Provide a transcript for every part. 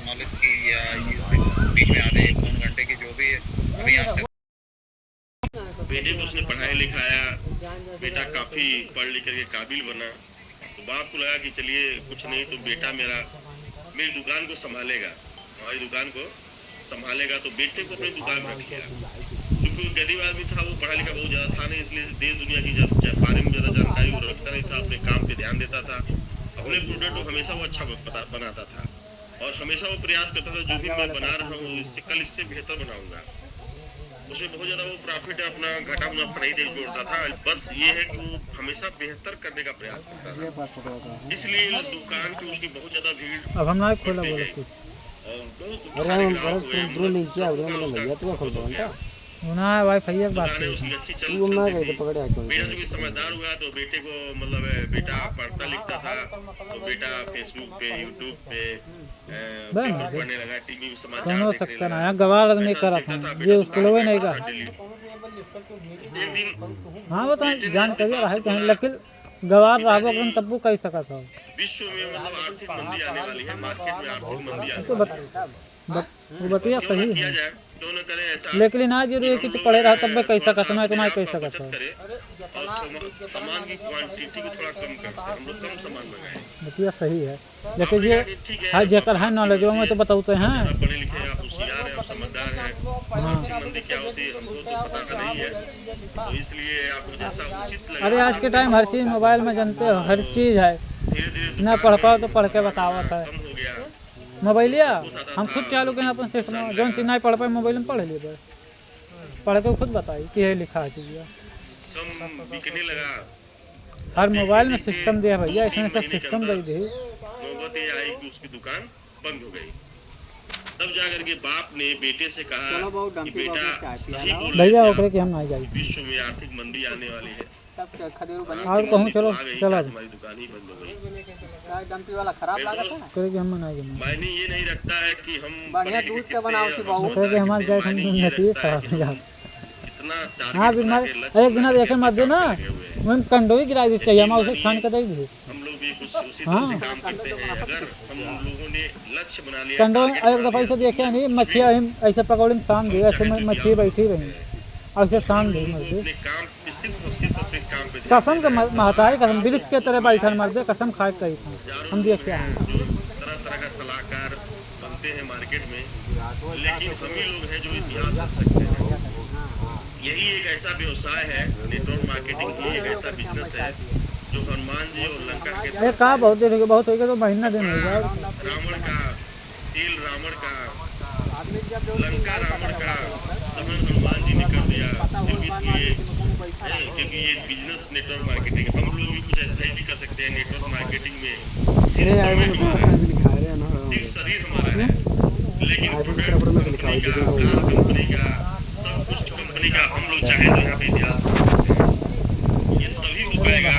Knowledge की या बीच में आधे 1-2 घंटे की जो भी अभी यहाँ से बेटे को उसने पढ़ाया लिखाया, बेटा काफी पढ़ लिख करके काबिल बना, तो बाप को लगा कि चलिए कुछ नहीं तो बेटा मेरा मेरी दुकान को संभालेगा, हमारी दुकान को संभालेगा, तो बेटे को अपनी दुकान में रख लिया। क्योंकि गरीब आदमी था, वो पढ़ा लिखा बहुत ज्यादा था नहीं, इसलिए देश दुनिया की बारे में ज्यादा जानकारी वो रखता नहीं था, अपने काम पे ध्यान देता था, अपने प्रोडक्ट को हमेशा वो अच्छा बनाता था और हमेशा वो प्रयास करता था जो भी मैं बना रहा हूँ कल इससे बेहतर बनाऊंगा। उसमें बहुत ज्यादा वो प्रॉफिट अपना घाटा मुनाफा नहीं देख जोड़ता था, बस ये है कि वो हमेशा बेहतर करने का प्रयास करता था, इसलिए दुकान पे उसकी बहुत ज्यादा भीड़ अब हम ना खोला बोला कुछ और बहुत ना वाईफाई एक बात है उसकी अच्छी चल वो मैं गई तो पकड़े आके बेटा जो समझदार हुआ तो बेटे को मतलब बेटा पढ़ता लिखता था, तो बेटा फेसबुक पे यूट्यूब पे पेपर पढ़ने लगा, टीवी में समाचार हो सकता ना गवार आदमी करा था ये उसको लोगे नहीं का हाँ वो तो जान करिए रहा कहीं लेकिन गवार राघव अगर तब्बू कह सका था विश्व में मतलब आर्थिक मंदी आने वाली है, मार्केट में आर्थिक मंदी आने तो वो बतिया सही है लेकिन आज जरूरी है कि तू पढ़े रहा तब मैं कह सकता मैं तो नहीं कह सकता सामान की क्वांटिटी को थोड़ा कम करते हैं, हम लोग कम सामान मंगाएं, बतिया सही है लेकिन ये हर जेकर है नॉलेज में तो बताते हैं पढ़े लिखे आप होशियार हैं, आप समझदार हैं, मंदी क्या होती है हमको तो पता नहीं है, तो इसलिए आपको जैसा उचित लगे। अरे आज के टाइम हर चीज़ मोबाइल में जानते हो, हर चीज़ है, ना पढ़ पाओ तो पढ़ के बतावत है मोबाइलिया हम खुद चालू करें अपन सिस्टम जौन चीज नहीं पढ़ पाए मोबाइल में पढ़ लिए पढ़ के खुद बताई कि ये लिखा है चीज़ हर मोबाइल में सिस्टम दिया भैया, इसमें सब सिस्टम दे दी, नौबत ये आई कि उसकी दुकान बंद हो गई। तब जाकर के बाप ने बेटे से कहा कि बेटा सही बोल भैया ओकरे कि हम नहीं जाए, विश्व में आर्थिक मंदी आने वाली है, और कहूँ चलो चलो हमारी दुकान ही बंद हो गई। डंपी वाला खराब लगा था करे कि हम नहीं जाए, मायने ये नहीं रखता है कि हम बढ़िया दूध के बनाओ थी बहुत करे कि हमारे जाए हम दूध नहीं खराब हो जाए। इतना हाँ बीमार एक दिन देखे मत दे ना मैं कंडोई गिरा दी चाहिए हम उसे छान के दे दी, हम लोग भी कुछ उसी तरह से काम करते हैं। अगर हम लोगों ने लक्ष्य बना लिया कंडो एक दफा से देखे नहीं मछलियाँ ऐसे पकौड़े में शान दी, ऐसे मछली बैठी रही ऐसे शान दी मर्दे कसम के महतारी कसम बिलिच के तरह बैठा मर्दे कसम खाए कही था हम देखे हैं तरह तरह का सलाहकार बनते हैं मार्केट में, लेकिन हम ही लोग हैं जो इतिहास कर सकते हैं। यही एक ऐसा व्यवसाय है, नेटवर्क मार्केटिंग ही एक ऐसा बिजनेस है जो हनुमान जी और लंका के कहा बहुत देर हो बहुत होगा तो महीना दिन हो गया, रावण का तेल रावण का लंका रावण का दमन हनुमान जी ने कर दिया, सिर्फ इसलिए क्योंकि ये बिजनेस नेटवर्क मार्केटिंग हम लोग भी कुछ ऐसा ही भी कर सकते हैं। नेटवर्क मार्केटिंग में सिर्फ शरीर हमारा है लेकिन कंपनी का सब कुछ कंपनी का हम लोग चाहे तो यहाँ पे इतिहास ये तभी हो पाएगा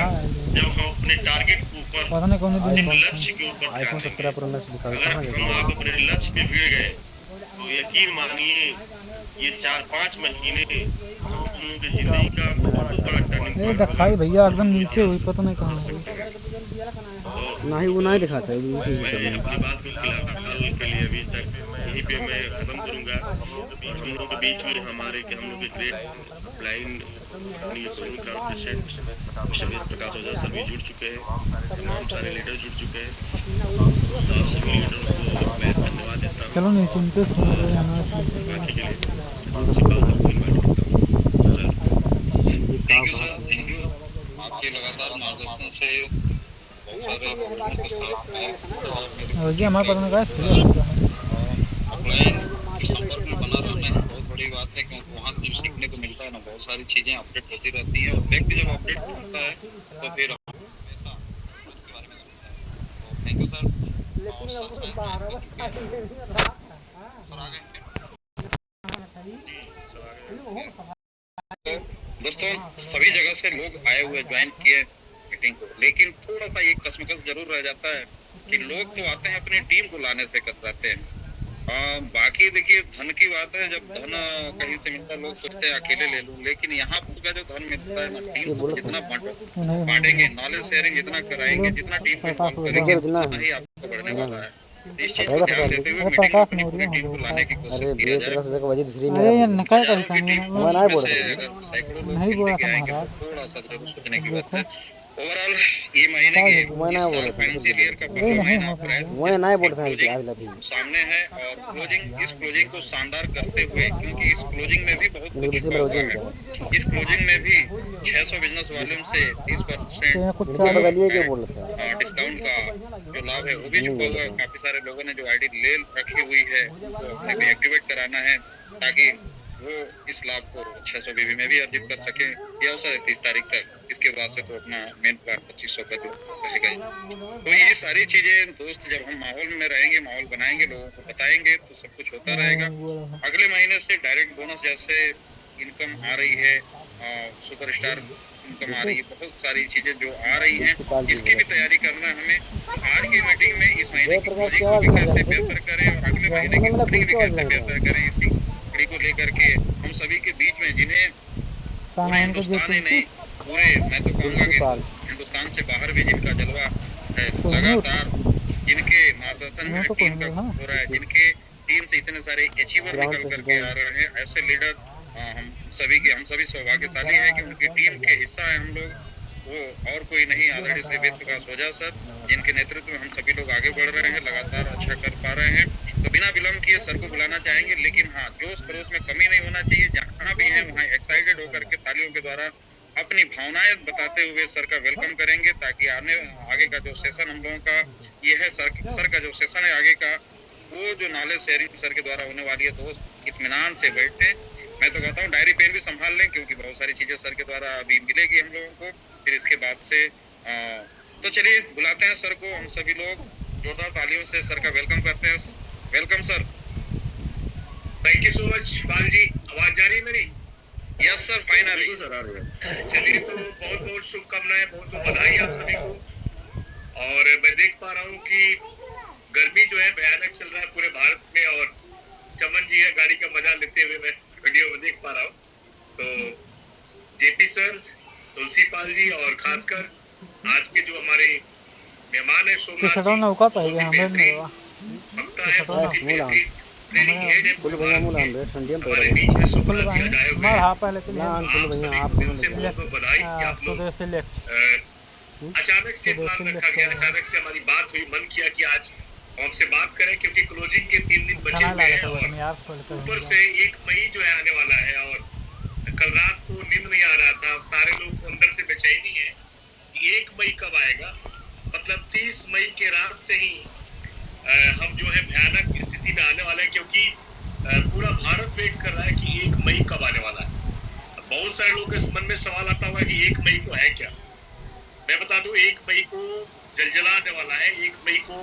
जब हम अपने टारगेट के ऊपर सिर्फ लक्ष्य के ऊपर अगर हम आप अपने लक्ष्य पे भिड़ गए तो यकीन मानिए ये 4-5 महीने की जिंदगी का बहुत बड़ा टर्निंग दिखाई भैया एकदम नीचे हुई पता नहीं कहाँ नहीं वो नहीं दिखाता है मैं अपनी बात को फिलहाल के लिए अभी तक यहीं पे मैं खत्म करूंगा और हम लोग के बीच में हमारे के हम लोग के ग्रेट ब्लाइंड प्रेसिडेंट प्रकाश ओझा सर भी जुड़ चुके हैं, तमाम सारे लीडर जुड़ चुके हैं और सभी लीडरों को मैं धन्यवाद देता हूँ। चलो नहीं चिंतित बाकी के लिए प्रिंसिपल सबको इनवाइट करता हूँ। आपके लगातार मार्गदर्शन से जी हमारे पास में संपर्क में बना रहना है बहुत बड़ी बात है, क्योंकि वहाँ से सीखने को मिलता है ना, बहुत सारी चीजें अपडेट होती रहती हैं और व्यक्ति जब अपडेट होता है तो फिर थैंक यू सर। दोस्तों सभी जगह से लोग आए हुए ज्वाइन किए मीटिंग को, लेकिन थोड़ा सा एक कसमकस जरूर रह जाता है कि लोग तो आते हैं अपनी टीम को लाने से कतराते हैं। बाकी देखिए धन की बात है, जब धन कहीं से मिलता है लोग सोचते हैं अकेले ले लूं, लेकिन यहाँ का जो धन मिलता है ना टीम को जितना बांटेंगे, नॉलेज शेयरिंग जितना कराएंगे, जितना टीम को करेंगे उतना ही आपको बढ़ने वाला है। इस चीज को ध्यान देते हुए मीटिंग में अपनी पूरी टीम को लाने की कोशिश की जाए। अरे ये निकाल कर मैं नहीं बोल रहा, नहीं बोला था महाराज। थोड़ा सा जरूर सोचने की बात है। ओवरऑल ये महीने की फाइनेंशियल ईयर का पहला महीना सामने है और क्लोजिंग को शानदार करते हुए, क्योंकि इस क्लोजिंग में भी बहुत कुछ हुआ है। इस क्लोजिंग में भी 600 बिजनेस वॉल्यूम से 30% डिस्काउंट का जो लाभ है वो भी चुका हुआ है। काफी सारे लोगों ने जो आईडी ले रखी हुई है वो अपने भी एक्टिवेट कराना है ताकि वो इस लाभ को 600 बीबी में भी अर्जित कर सके। ये अवसर है 30 तारीख तक। इसके बाद से तो अपना मेन प्लान 2500 का जो रहेगा ही। तो ये सारी चीजें दोस्त जब हम माहौल में रहेंगे, माहौल बनाएंगे, लोगों को बताएंगे तो सब कुछ होता रहेगा। अगले महीने से डायरेक्ट बोनस जैसे इनकम आ रही है, सुपरस्टार इनकम आ रही है, बहुत सारी चीजें जो आ रही हैं इसकी भी तैयारी करना है हमें। आज की मीटिंग में इस महीने की क्लोजिंग को भी कैसे बेहतर करें और अगले महीने की क्लोजिंग भी कैसे बेहतर करें, इसी कड़ी को लेकर के हम सभी के बीच में जिन्हें पूरे हिंदुस्तान ही नहीं, पूरे मैं तो कहूँगा कि हिंदुस्तान से बाहर भी जिनका जलवा है लगातार, जिनके मार्गदर्शन में टीम का हो रहा है, जिनके टीम से इतने सारे अचीवर निकल करके आ रहे हैं, ऐसे लीडर हम सभी सौभाग्यशाली हैं कि उनकी टीम के हिस्सा है हम लोग। वो और कोई नहीं, आदरणीय श्री वेद प्रकाश ओझा सर, जिनके नेतृत्व में हम सभी लोग आगे बढ़ रहे हैं, लगातार अच्छा कर पा रहे हैं। तो बिना विलंब किए सर को बुलाना चाहेंगे, लेकिन हाँ, जोश खरोश में कमी नहीं होना चाहिए। जहाँ भी है वहाँ एक्साइटेड होकर के तालियों के द्वारा अपनी भावनाएं बताते हुए सर का वेलकम करेंगे, ताकि आगे का जो सेशन हम लोगों का ये है, सर का जो सेशन है आगे का, वो जो नॉलेज शेयरिंग सर के द्वारा होने वाली है, तो इत्मीनान से बैठे। मैं तो कहता हूँ डायरी पेन भी संभाल लें, क्योंकि बहुत सारी चीजें सर के द्वारा अभी मिलेगी हम लोगों को। फिर इसके बाद से तो चलिए बुलाते हैं सर को, हम सभी लोग जोरदार तालियों से सर का वेलकम करते हैं। Welcome sir. Thank you so much Pal ji. आवाज जा रही है मेरी? यस सर, फाइन आ रही है सर, आ रही है। चलिए, तो बहुत बहुत शुभकामनाएं, बहुत बहुत बधाई आप सभी को। और मैं देख पा रहा हूँ कि गर्मी जो है भयानक चल रहा है पूरे भारत में, और चमन जी है गाड़ी का मजा लेते हुए मैं वीडियो में देख पा रहा हूँ। तो जेपी सर, तुलसी पाल जी और खासकर आज के जो हमारे मेहमान है सोमनाथ जी, ट्रेनिंग हेड है हमारे बीच में सोमनाथ जी आए हुए हैं। आप सभी को दिल से बहुत बहुत बधाई कि आप लोग अचानक से प्लान रखा गया, अचानक से हमारी बात हुई, मन किया कि आज हमसे बात करें, क्योंकि क्लोजिंग के 3 दिन बचे हुए हैं और ऊपर से 1 मई जो है आने वाला है। और कल रात को नींद नहीं आ रहा था, सारे लोग को अंदर से बेचैनी है कि 1 मई कब आएगा। मतलब 30 मई के रात से ही हम जो है भयानक स्थिति में आने वाले हैं, क्योंकि पूरा भारत वेट कर रहा है कि 1 मई कब आने वाला है। बहुत सारे लोगों के मन में सवाल आता हुआ कि 1 मई को है क्या। मैं बता दूं, 1 मई को जलजला आने वाला है, 1 मई को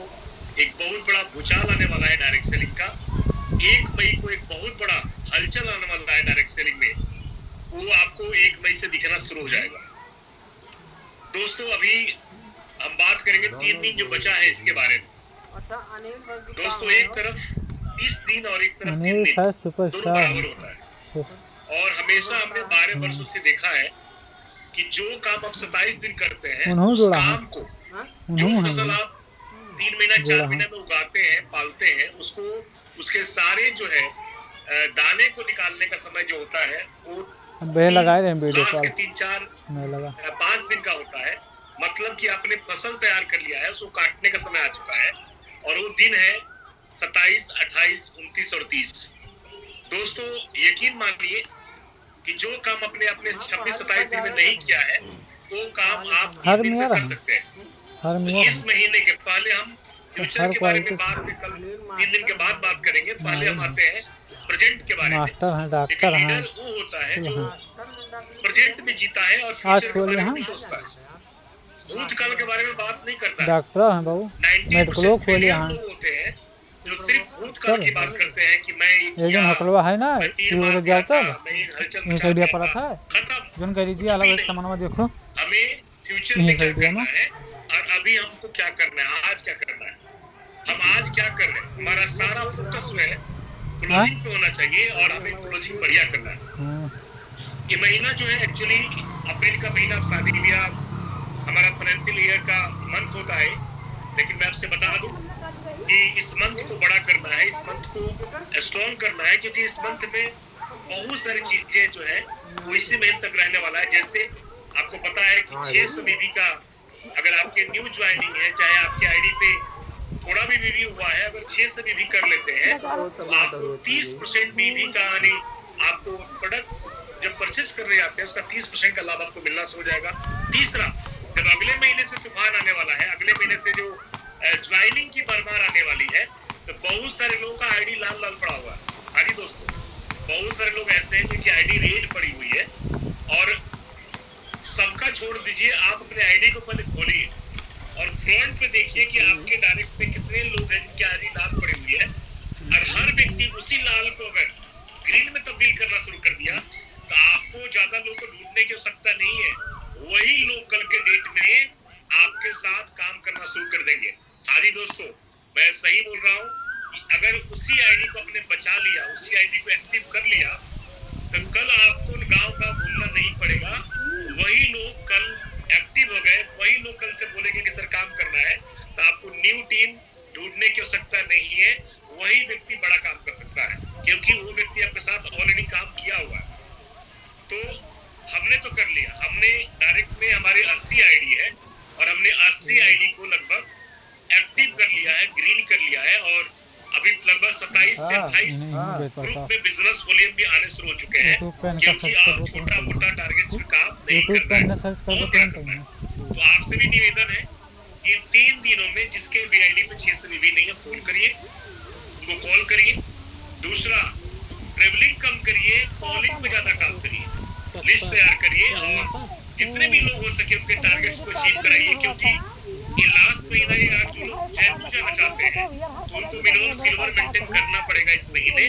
एक बहुत बड़ा भूचाल आने वाला है डायरेक्ट सेलिंग का, 1 मई को एक बहुत बड़ा हलचल आने वाला है डायरेक्ट सेलिंग में, वो आपको 1 मई से दिखना शुरू हो जाएगा। दोस्तों, अभी हम बात करेंगे 3 दिन जो बचा है इसके बारे में। दोस्तों, एक तरफ 30 दिन और एक तरफ 3 दिन, दोनों बराबर होता है। और हमेशा हमने 12 वर्षों से देखा है कि जो काम आप 27 दिन करते हैं, उस काम को, जो फसल आप 3 महीना 4 महीने में उगाते हैं, पालते हैं, उसको उसके सारे जो है दाने को निकालने का समय जो होता है वो लगाए रहे वीडियो के 3-4-5 दिन का होता है। मतलब कि आपने फसल तैयार कर लिया है, उसको काटने का समय आ चुका है, और वो दिन है 27, 28, 29 और 30। दोस्तों, यकीन मानिए कि जो काम अपने 26-27 दिन में नहीं किया है, वो काम आप 3 दिन में कर सकते हैं। इस महीने के पहले हम फ्यूचर के बारे में बाद में कल 3 दिन के बाद बात करेंगे। पहले हम आते हैं प्रेजेंट के बारे में। लीडर वो होता है जो प्रेजेंट में जीता है और फ्यूचर के बारे में सोचता है, भूतकाल के बारे में बात नहीं करता। डॉक्टर हैं बाबू, मेडिकल खोले हैं होते हैं जो सिर्फ भूतकाल की बात करते हैं कि मैं एक दिन हकलवा है ना, वो जाता है ये साइड पड़ा था जोन कह दीजिए अलग एक सामान में देखो। हमें फ्यूचर में क्या करना है और अभी हमको क्या करना है, आज क्या करना है, हम आज क्या कर रहे हैं। हमारा सारा फोकस जो है क्लोजिंग पे होना चाहिए और हमें क्लोजिंग बढ़िया करना है। ये महीना जो है एक्चुअली अप्रैल का महीना, शादी ब्याह हमारा फाइनेंशियल ईयर का मंथ होता है, लेकिन मैं आपसे बता दूं कि इस मंथ को बड़ा करना है, इस मंथ को स्ट्रॉन्ग करना है, क्योंकि इस मंथ में बहुत सारी चीजें जो है वो इसी महीने तक रहने वाला है। जैसे आपको पता है कि 600 बीबी का अगर आपके न्यू ज्वाइनिंग है, चाहे आपके आईडी पे थोड़ा भी बीबी हुआ है, अगर 600 बीबी कर लेते हैं तो आपको 30% बीबी का यानी आपको प्रोडक्ट जब परचेज करने जाते हैं उसका 30% का लाभ आपको मिलना शुरू हो जाएगा। तीसरा, जब अगले महीने से तूफान आने वाला है, अगले महीने से जो ज्वाइनिंग की भरमार आने वाली है, तो बहुत सारे लोगों का आईडी लाल लाल पड़ा हुआ है। हाँ जी दोस्तों, बहुत सारे लोग ऐसे हैं जिनकी आईडी रेड पड़ी हुई है, और सबका छोड़ दीजिए, आप अपने आईडी को पहले खोलिए और फ्रंट पे देखिए कि आपके डायरेक्ट पे कितने लोग हैं जिनकी आईडी लाल पड़ी हुई है। और हर व्यक्ति उसी लाल को अगर ग्रीन में तब्दील करना शुरू कर दिया तो आपको ज्यादा लोगों को ढूंढने की आवश्यकता नहीं है, वही लोग कल के डेट में आपके साथ काम करना शुरू कर देंगे। हाँ जी दोस्तों, मैं सही बोल रहा हूँ कि अगर उसी आईडी को आपने बचा लिया, उसी आईडी को एक्टिव कर लिया, तो कल आपको गांव का भूलना नहीं पड़ेगा। वही लोग कल एक्टिव हो गए, वही लोग कल से बोलेंगे कि सर काम करना है, तो आपको न्यू टीम ढूंढने की आवश्यकता नहीं है, वही व्यक्ति बड़ा काम कर सकता है, क्योंकि वो व्यक्ति आपके साथ ऑलरेडी काम किया हुआ है। तो हमने तो कर लिया, हमने डायरेक्ट में हमारे 80 आईडी है और हमने 80 आईडी को लगभग एक्टिव कर लिया है, ग्रीन कर लिया है, और अभी लगभग 27 से 28 ग्रुप में बिजनेस वॉल्यूम भी आने शुरू हो चुके हैं, क्योंकि आप छोटा मोटा टारगेट पे काम नहीं करना है। तो आपसे भी निवेदन है कि 3 दिनों में जिसके भी आईडी पे 600 बीबी नहीं है, फोन करिए, उनको कॉल करिए। दूसरा, ट्रेवलिंग कम करिए, कॉलिंग पे ज्यादा काम करिए, लिस्ट तैयार करिए और जितने भी लोग हो सके उनके टारगेट्स को अचीव कराइए, क्योंकि ये लास्ट महीना ये आज जो लोग जयपुर जाना चाहते हैं तो उनको मिनिमम सिल्वर मेंटेन करना पड़ेगा इस महीने,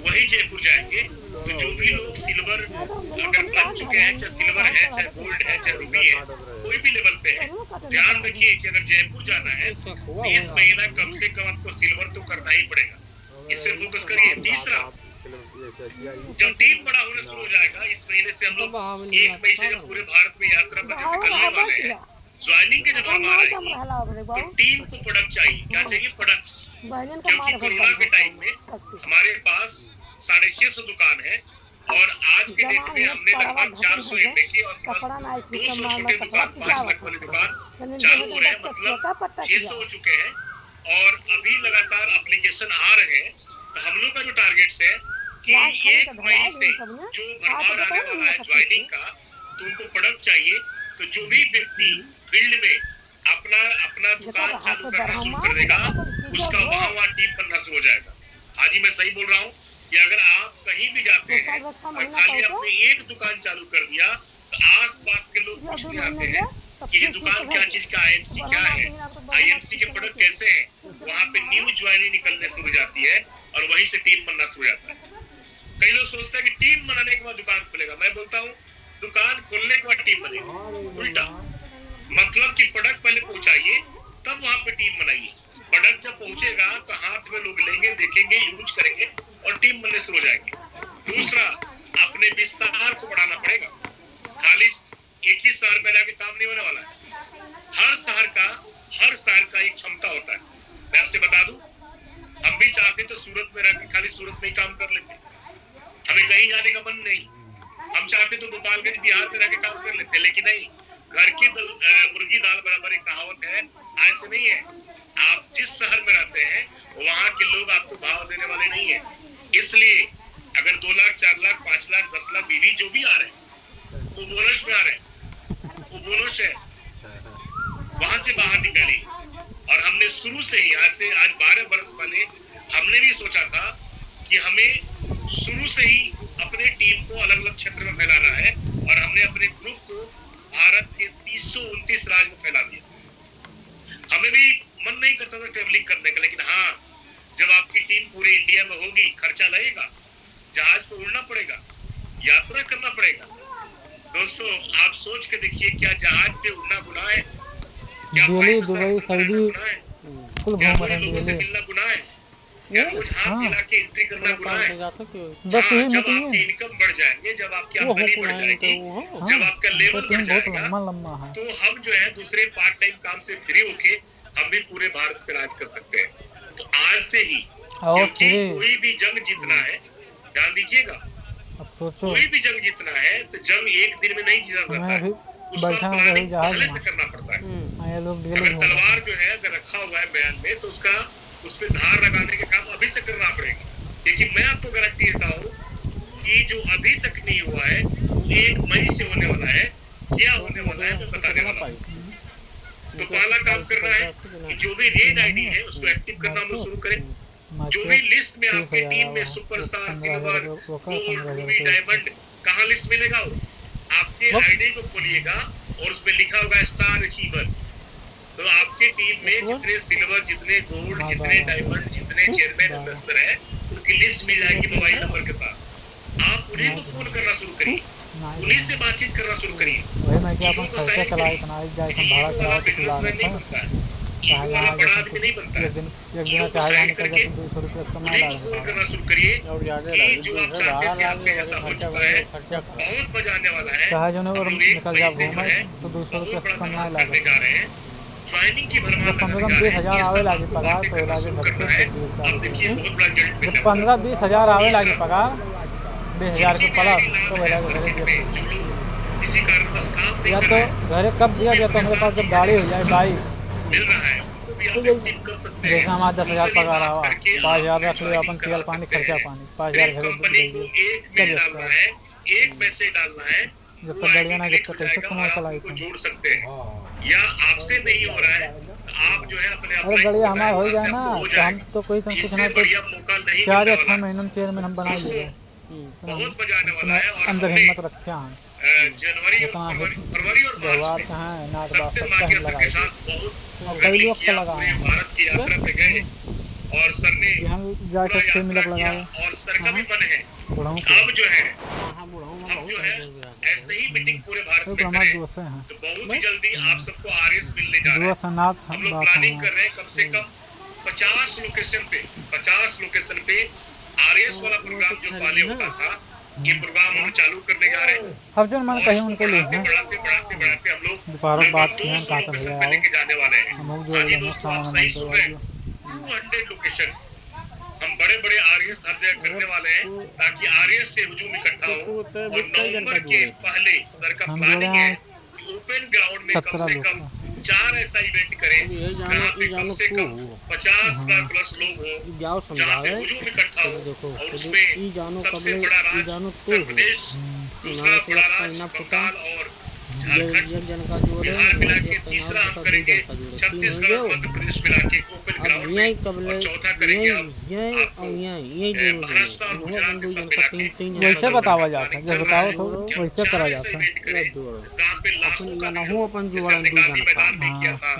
वही जयपुर जाएंगे। तो जो भी लोग सिल्वर अगर बन चुके हैं, चाहे सिल्वर है, चाहे गोल्ड है, चाहे रूबी है, कोई भी लेवल पे है, ध्यान रखिए कि अगर जयपुर जाना है तो इस महीना कम से कम आपको सिल्वर तो करना ही पड़ेगा, इससे फोकस करिए। तीसरा, जब टीम बड़ा होने शुरू हो जाएगा, इस महीने से हम लोग 1 मई से पूरे भारत में यात्रा पर निकलने वाले हैं, ज्वाइनिंग के जब हम आ रहे हैं तो टीम को प्रोडक्ट चाहिए। क्या चाहिए? प्रोडक्ट्स। क्योंकि कोरोना के टाइम में हमारे पास 650 दुकान है और आज के डेट में हमने लगभग 400 एमए की और प्लस 200 छोटे दुकान, 5 लाख वाली दुकान चालू हो रहे हैं, मतलब 600 हो चुके हैं और अभी लगातार एप्लीकेशन आ रहे हैं। तो हम लोग का जो टारगेट है कि 1 मई से जो भरमार आने वाला है ज्वाइनिंग का, तो उनको प्रोडक्ट चाहिए। तो जो भी व्यक्ति फील्ड में अपना दुकान चालू करना शुरू कर देगा, उसका वहाँ टीम बनना शुरू हो जाएगा। हाँ जी, मैं सही बोल रहा हूँ कि अगर आप कहीं भी जाते हैं और खाली आपने एक दुकान चालू कर दिया तो आस पास के लोग पूछने आते हैं कि ये दुकान क्या चीज का, आईएमसी क्या है, आईएमसी के प्रोडक्ट कैसे हैं। वहाँ पे न्यू ज्वाइनिंग निकलने शुरू हो जाती है और वहीं से टीम बनना शुरू हो जाता है। कई लोग सोचते हैं कि टीम बनाने के बाद दुकान खुलेगा, मैं बोलता हूँ दुकान खोलने के बाद टीम बनेगी। उल्टा, मतलब कि प्रोडक्ट पहले पहुंचाइए तब वहां पे टीम बनाइए। प्रोडक्ट जब पहुंचेगा तो हाथ में लोग लेंगे, देखेंगे, यूज करेंगे और टीम बनने शुरू हो जाएंगे। दूसरा, अपने विस्तार को बढ़ाना पड़ेगा। खाली एक ही शहर में जाके काम नहीं होने वाला है। हर शहर का एक क्षमता होता है। मैं आपसे बता दूं, हम भी चाहते तो सूरत में रहकर खाली सूरत में ही काम कर लेते, हमें कहीं जाने का मन नहीं। हम चाहते तो गोपालगंज बिहार में रहकर काम कर लेते, लेकिन नहीं, घर की मुर्गी दाल बराबर एक कहावत है, ऐसे नहीं है। आप जिस शहर में रहते हैं वहाँ के लोग आपको भाव देने वाले नहीं है। इसलिए अगर 2 लाख, 4 लाख, 5 लाख, 10 लाख बीवी जो भी आ रहे हैं वो बोनस में आ रहे हैं, वो बोनस है, वहां से बाहर निकली। और हमने शुरू से ही आज 12 वर्ष पहले हमने भी सोचा था कि हमें शुरू से ही अपने टीम को अलग अलग क्षेत्र में फैलाना है और हमने अपने ग्रुप को भारत के 329 राज्य में फैला दिया। हमें भी मन नहीं करता था ट्रेवलिंग करने का, लेकिन हाँ, जब आपकी टीम पूरे इंडिया में होगी, खर्चा लगेगा, जहाज पे उड़ना पड़ेगा, यात्रा करना पड़ेगा। दोस्तों, आप सोच के देखिए, क्या जहाज पे उड़ना गुनाह है? क्या दिल्ली, दुबई, सऊदी कुल घूम रहे हैं। मिलना गुनाह है? क्या रोज हाथ मिला के एंट्री करना गुनाह है? बस ये जब आपकी इनकम बढ़ जाएंगे, जब आपकी आमदनी बढ़ जाएगी, जब आपका लेवल बढ़ जाएगा, लंबा है, तो हम जो है दूसरे पार्ट टाइम काम से फ्री होके हम भी पूरे भारत पे राज कर सकते हैं। तो आज से ही, ओके क्योंकि कोई भी जंग जीतना है, ध्यान दीजिएगा, अब सोचो कोई भी जंग जीतना है तो जंग एक दिन में नहीं जीता मैं जाता है, अभी उसका बैठा हूँ प्लानिंग जहाज पहले में से करना पड़ता है। ये लोग डेली अगर घूम रहे तलवार जो है अगर रखा हुआ है बयान में तो उसका उस पर धार लगाने का काम अभी से करना पड़ेगा, क्योंकि मैं आपको गारंटी देता हूँ कि जो अभी तक नहीं हुआ है वो 1 मई से होने वाला है। क्या होने वाला है मैं बताने वाला हूँ। तो पहला काम करना है कि जो भी रेड आईडी है उसको एक्टिव करना हम लोग शुरू करें। जो भी लिस्ट में आपकी टीम में superstar, silver, gold, Ruby, diamond कहाँ लिस्ट मिलेगा, वो आपके आईडी को खोलिएगा और उसमें लिखा होगा स्टार अचीवर। तो आपकी टीम में जितने सिल्वर, जितने गोल्ड, जितने डायमंड, जितने चेयरमैन इन्वेस्टर है उनकी लिस्ट मिल जाएगी मोबाइल नंबर के साथ। आप उन्हीं को फोन करना शुरू करिए, उन्हीं से बातचीत करना शुरू करिए। वही मैं क्या अपन खर्चा चलाए इतना जाए हम भाड़ा कराओ तो ला लेता है चाहे यहाँ एक दिन चाहे यहाँ निकल जाए तो 200 रुपये कमा ला फोन करना शुरू करिए और ज़्यादा कि जो आप चाहते थे आपके ऐसा हो चुका है, खर्चा बहुत मजा आने वाला है। चाहे जो और निकल जाए से घूमे तो 200 रुपये कमा ला करने जा रहे हैं, ज्वाइनिंग की भरमार कम से कम 20,000 आवे लागे पगार तो लागे बच्चे अब देखिए बहुत बड़ा जल्द जब 15-20 हज़ार आवे लागे पगार 20,000 के प्लस तो वह लागे घरे दिए किसी कारण बस काम नहीं या कर तो रहे हैं, घरे कब दिया गया तो मेरे पास जब गाड़ी हो जाए बाइक मिल रहा है उनको भी आप एक्टिव कर सकते हैं। जैसे हमारा 10,000 पगार आवा 5,000 रख लिया अपन तेल पानी खर्चा पानी 5,000 घरे कंपनी को एक मेल डालना है, एक मैसेज डालना है, जब तक गाड़ियाँ ना जब तक कैसे कमा चलाई को जोड़ सकते हैं। या आपसे नहीं हो रहा है आप जो है अपने अरे गड़िया हमारा हो जाए ना तो हम तो कोई तो कुछ ना कुछ बढ़िया मौका नहीं 4 या मिलने 6 वाला। महीनों में चेयरमैन हम बना लिए बहुत मजा आने वाला है। और अंदर हमने, हिम्मत रखे हैं जनवरी और उतना फरवरी और व्यवहार मार्च में कहाँ है नाच बात सत्य सब मार्केट टाइम के लगा साथ बहुत और कई लोग किया, को लगा पूरे भारत की यात्रा पे गए और सर ने हम जाके 6 मिनट किया लगाए और सर का भी मन है बुढ़ाऊँ कि को अब जो है बुढ़ाऊँ अब जो है ऐसे ही मीटिंग पूरे भारत तो में हमारे करें। दोस्त हैं तो बहुत ही जल्दी आप सबको आरएस मिलने जा रहे हैं। दोस्त नाथ हम लोग बात प्लानिंग है कर रहे हैं कम से कम 50 लोकेशन पे आरएस वाला प्रोग्राम जो पहले होता था ये प्रोग्राम हम चालू करने जा रहे हैं। अब जो मन कहीं उनके लिए हैं बढ़ाते हम लोग दोपहर बात की हैं कहाँ तक लोकेशन भैया पे आओ लेके जाने वाले हैं। हम लोग जो हाँ जी है दोस्तों, खाना आप सही बंद सुन हो रहे हैं। 200 लोकेशन हम बड़े आरएस हर जगह करने वाले हैं ताकि आरएस से हुजूम इकट्ठा हो। और नवंबर के पहले सर का हम प्लानिंग जोड़े है हैं कि ओपन ग्राउंड में कम 17 से कम लोग 4 ऐसा इवेंट करें जहाँ पे कम से कम 50,000 प्लस लोग हो, जाओ जहाँ पे समझावे हुजूम इकट्ठा हो। देखो और ई उसमें जानो सबसे कबले बड़ा ई राज्य जानो उत्तर प्रदेश, दूसरा नाम बड़ा से राज्य ना बंगाल और झारखंड, एक जन का जोड़े बिहार मिला के एक तीसरा हम का करेंगे, का जोड़े 3 हो छत्तीसगढ़ गए मध्य प्रदेश मिला के ओपन अब ग्राउंड यही में, कबले और चौथा करेंगे अब यही आपको और यही दोनों महाराष्ट्र और गुजरात के सब मिला के तीन वैसे बतावा जाता है जब बताओ तो कि हम वैसे 4 करा ऐसा जाता है इवेंट करें जहाँ पे लाखों का अपन भीड़ हो। अपन जैसे जोड़ा हमने दू गांधी जन का मैदान में किया था,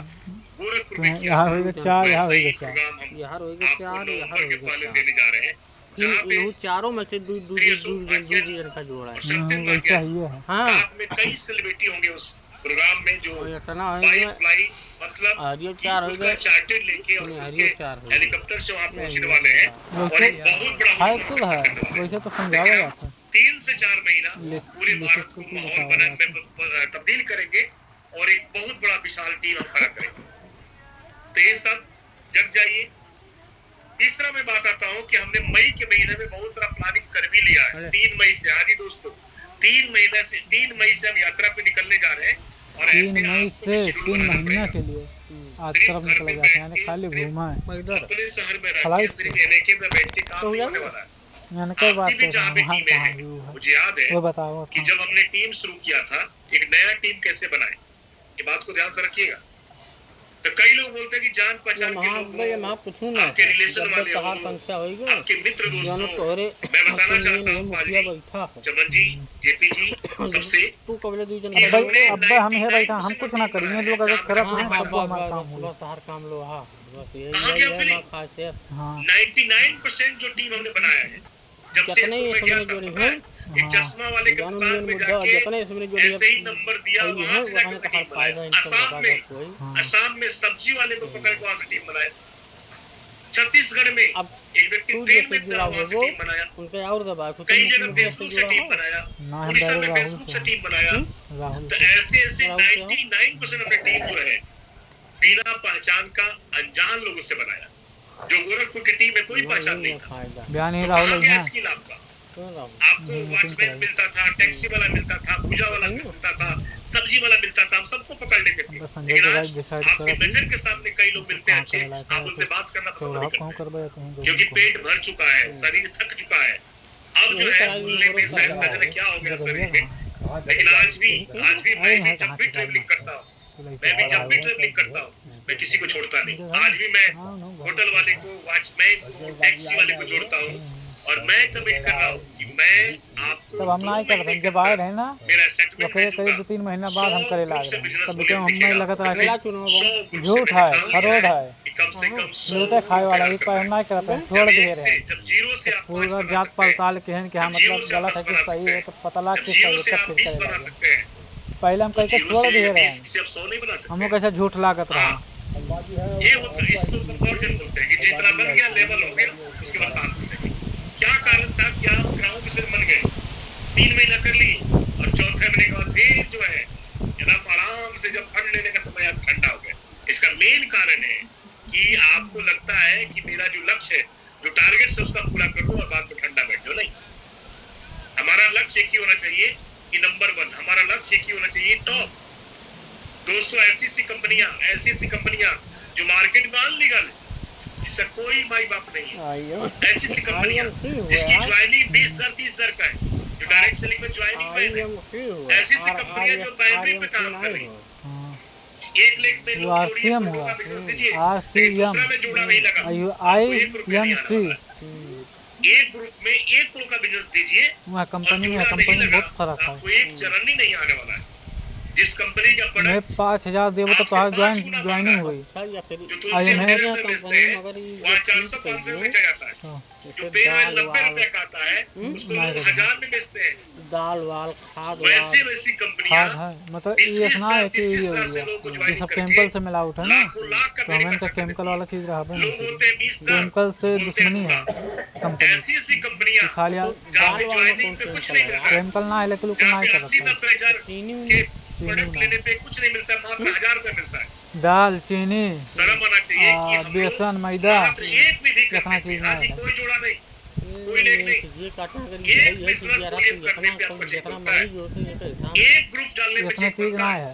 गोरखपुर तो में किया यहाँ था, होएगा 4 यहाँ वैसा ही होएगा 4 प्रोग्राम हम यार होएगा आपको 4 नवंबर यार के होएगा पहले 4 देने जा रहे हैं, जहाँ पे ये चारों में से दू श्री अशोक भाटिया जी जन का जोड़ा है सत्यम वैसा भाटिया ही है हाँ साथ में कई सेलिब्रिटी होंगे उस प्रोग्राम में जो और इतना बाइक होएगा फ्लाई मतलब हरियो कि 4 हो खुद का गए चार्टेड लेके और नहीं, खुद हरियो के 4 हो गए हेलीकॉप्टर से वहाँ पहुँचने वाले हैं और एक बहुत बड़ा है तो है वैसे तो समझावा जाता है 3 से 4 महीना पूरे लेकिन भारत को कुछ माहौल बताया बना तब्दील करेंगे और एक बहुत बड़ा विशाल टीम हम खड़ा करेंगे। तो ये सब जग जाइए। तीसरा मैं बात आता हूँ कि हमने मई के महीने में बहुत सारा प्लानिंग कर भी लिया है। 3 मई से, हाँ जी दोस्तों, 3 मई से हम यात्रा पे निकलने जा रहे हैं और 3 ऐसे मई आपको भी से शेड्यूल 3 बनाना महीना पड़ेगा। के लिए आज तरफ निकला जाता है यानी खाली घूमा है अपने शहर में रह के फ्लाइट सिर्फ एनएके में बैठ के काम नहीं होने वाला है। मैंने कई बात आपकी भी जहाँ पे वहाँ टीमें कहाँ हैं, व्यू है मुझे याद है वो बताओ कि जब हमने टीम शुरू किया था, एक नया टीम कैसे बनाए, ये बात को ध्यान से रखिएगा। तो कई लोग बोलते हैं कि जान पहचान के लोग हो, पूछूं ना आपके रिलेशन वाले कहा हो, संख्या होएगा आपके मित्र दोस्त जानो हो। तोहरे मैं बताना चाहता हूँ मुखिया पाजी, बैठा हो चमन जी, जेपी जी, सबसे तू कबले दू जन कि का हमने अब हम है बैठा हम कुछ ना करेंगे लोग अगर खराब हाँ हैं हाँ सबको हमारा काम बस होगा बस हर काम लो हाँ बस कहाँ यही गया है फिलिंग? ना खासियत हाँ 99% जो टीम हमने बनाया है, जब से कितने ये मैं गया समझ था, जोड़ी पता है, है एक चश्मा वाले के जानो दुकान मिलियन में मुद्दा जाके जितने इसमें जोड़ी ऐसे ही नंबर दिया, है वहां से जाके वहाँ का टीम हर फायदा बनाया। इनको असम बता में, कोई हाँ असम में सब्जी वाले को पकड़ के वहां से टीम बनाया। छत्तीसगढ़ में अब एक व्यक्ति तू तेल जैसे में था, जुड़ा वहां से वो टीम बनाया। उनके और दबा खुद कई जगह फेसबुक से टीम बनाया, ना हम उड़ीसा में डायरेक्ट फेसबुक से राहुल टीम बनाया। राहुल तो ऐसे ऐसे राहुल से हो? 99% अपनी टीम जो है बिना पहचान का अनजान लोगों से बनाया। जो गोरखपुर की टीम में कोई पहचान नहीं था। फायदा बयान ही तो राहुल कहाँ है गया स्किल आपका? क्यों ना आपको वॉचमैन मिलता था, टैक्सी वाला मिलता था, भूजा वाला मिलता था, सब्जी वाला मिलता था, हम सबको पकड़ लेते थे। संजय लेकिन के आज भाई डिसाइड आपकी करा नजर के सामने कई लोग मिलते हैं अच्छे, हाँ, आप उनसे बात करना तो पसंद नहीं आप कहूँ करते करबे कहीं क्योंकि पेट भर चुका है, शरीर थक चुका है। अब जो है बोलने में शायद न जाने क्या हो गया शरीर में। लेकिन आज भी मैं भी जब भी ट्रेवलिंग करता हूँ, मैं किसी को छोड़ता नहीं। आज भी मैं होटल वाले को, वॉचमैन को, टैक्सी वाले को जोड़ता हूँ और मैं कमिट कर रहा हूँ कि मैं आपको तब हम ना कर रहे जब आए रहे ना मेरा तो सेटलमेंट करीब करीब 2-3 महीना बाद हम करे लाग रहे हैं। तब क्या हम नहीं लगत रहा अगला कि चुनाव झूठ है, फरोड है, कम से कम 100 लूटे खाए वाला एक पर हम नहीं करते हैं, छोड़ दिए रहे हैं। जब जीरो से आप पाँच पूरा बना जात सकते हैं, पड़ताल के हैं कि हाँ मतलब गलत है कि सही है तो पता लगा कि सही जीरो है से तब आप फिर 20 करे बना लागे। सकते हैं, पहले हम कैसे जीरो छोड़ से दिए रहे 20 हैं, से आप 100 नहीं बना हम सकते। कैसे झूठ लागत रहा। ये होता है, इसको कंपैरिजन बोलते हैं कि जितना बन गया लेवल हो गया, उसके बाद शांत हो जाएगी। क्या कारण था कि आप ग्राउंड में से बन गए, 3 महीना कर ली और चौथे महीने के बाद फिर जो है एकदम आराम से जब फंड लेने का समय आप ठंडा हो गए। इसका मेन कारण है कि आपको लगता है कि मेरा जो लक्ष्य है, जो टारगेट है उसका पूरा कर लो और बाद में ठंडा बैठ जाओ। नहीं, हमारा लक्ष्य एक ही होना चाहिए कि नंबर 1, हमारा लक्ष्य एक ही होना चाहिए टॉप। दोस्तों ऐसी कंपनियां जो मार्केट में अनलीगल है, इसका कोई माई बाप नहीं है। ऐसी कंपनियां जिसकी ज्वाइनिंग 20,000 का है, जो डायरेक्ट सेलिंग में ज्वाइनिंग है। ऐसी कंपनियां जो प्राइमरी पे काम कर रही है। एक लेख में वो आरसीएम हुआ, आरसीएम में जोड़ा नहीं लगा, IMC 1 ग्रुप में 1 करोड़ का बिजनेस दीजिए, वहाँ कंपनी में बहुत फर्क है। आपको एक चरण ही नहीं आने वाला है। जिस कंपनी का मैं प्रोडक्ट 5,000 देवो तो तुम्हारी ज्वाइनिंग हुई। या फिर जो तुलसी IMS मेरे से बेचते हैं, मगर ये वहाँ चीज 400-500 कहिए, बेचा जाता है। हाँ, जो पेन ऑयल 90 रुपए का आता है, उसको लोग 1000 में बेचते हैं। दाल वाल खाद वैसी कंपनियां खाद है मतलब ये इतना है कि ये हो गया ये सब केमिकल से मिलावट है ना, तो हमें तो केमिकल वाला चीज़ रहा लोग होते हैं 20 साल, केमिकल से दुश्मनी है कंपनी ऐसी कंपनियां खा लिया जहाँ पे ज्वाइनिंग पे कुछ नहीं मिलता, केमिकल ना है लेकिन जहाँ ना पे कर सकता 80-90 हजार के प्रोडक्ट लेने पे कुछ नहीं मिलता, मात्र 1000 रुपए मिलता है। दाल चीनी शर्म आना चाहिए कि हम लोग बेसन मैदा मात्र एक भी इतना करने चीज पे, ना आज है। कोई जोड़ा नहीं, कोई लेख नहीं। ये कैटेगरी एक है कि बिजनेस जरा को ये तुम करने पे जितना आपको चेक जितना होता है। मरीज होते हैं तो काम एक ग्रुप डालने पे इतना चेक चीज होता ना है, है।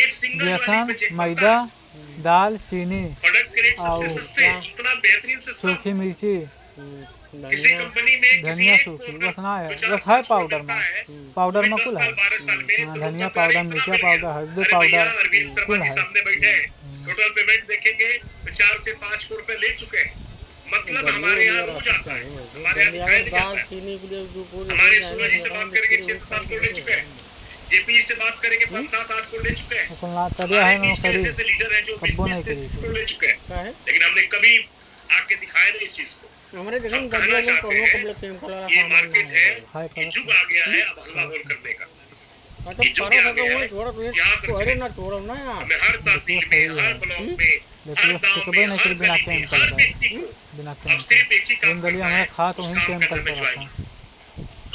एक सिंगल ज्वाइनिंग पे बेसन चेक मैदा होता है। दाल चीनी प्रोडक्ट के रेट सबसे और सस्ते, इतना बेहतरीन सिस्टम सूखी मिर्ची किसी कंपनी में किसी धनिया एक सूखी को बस ना है, अगर बस है 50 पाउडर मिलता में है, पाउडर में 10 कुल साल, है 12 साल में हाँ, तो धनिया लोग पाउडर इतना मिर्चा मिल पाउडर गया। हल्दी अरे भैया, पाउडर अरविंद शर्मा कुल जी है। सामने बैठे हैं, टोटल पेमेंट देखेंगे तो 4 से 5 करोड़ रुपए ले चुके हैं। मतलब हमारे यहाँ रोज आता है, हमारे यहाँ दिखाई नहीं दाल जाता है। चीनी के लिए जो पूरे हमारे सूरज जी से बात करेंगे 6 से 7 करोड़ ले चुके हैं, जेपी से बात करेंगे 5-7-8 करोड़ ले चुके हैं। कुल ना तरिया है हमारे ना बीच के करी ऐसे लीडर हैं जो कब्बो नहीं 20-30 करी करोड़ ले चुके हैं, क्या है लेकिन हमने कभी आके दिखाया नहीं इस चीज को। हमारे देखो हम गड्ढे कहना में चाहते कोनो हैं कबले केमिकल वाला ये सामान मार्केट नहीं है, हाय ये जुग आ गया है अब हल्ला बोल करने का। अच्छा ये जो पर भी आ सको गया वो है, थोड़ा तो यहाँ से अरे ना छोड़ो ना यार हमें हर तहसील में, हर ब्लॉक में, हर गांव में, हर गली में, हर व्यक्ति को बिना अब केमिकल सिर्फ एक ही काम गली करना हमें है, खा तो उस वहीं काम केमिकल करने में कर रहा ज्वाइन।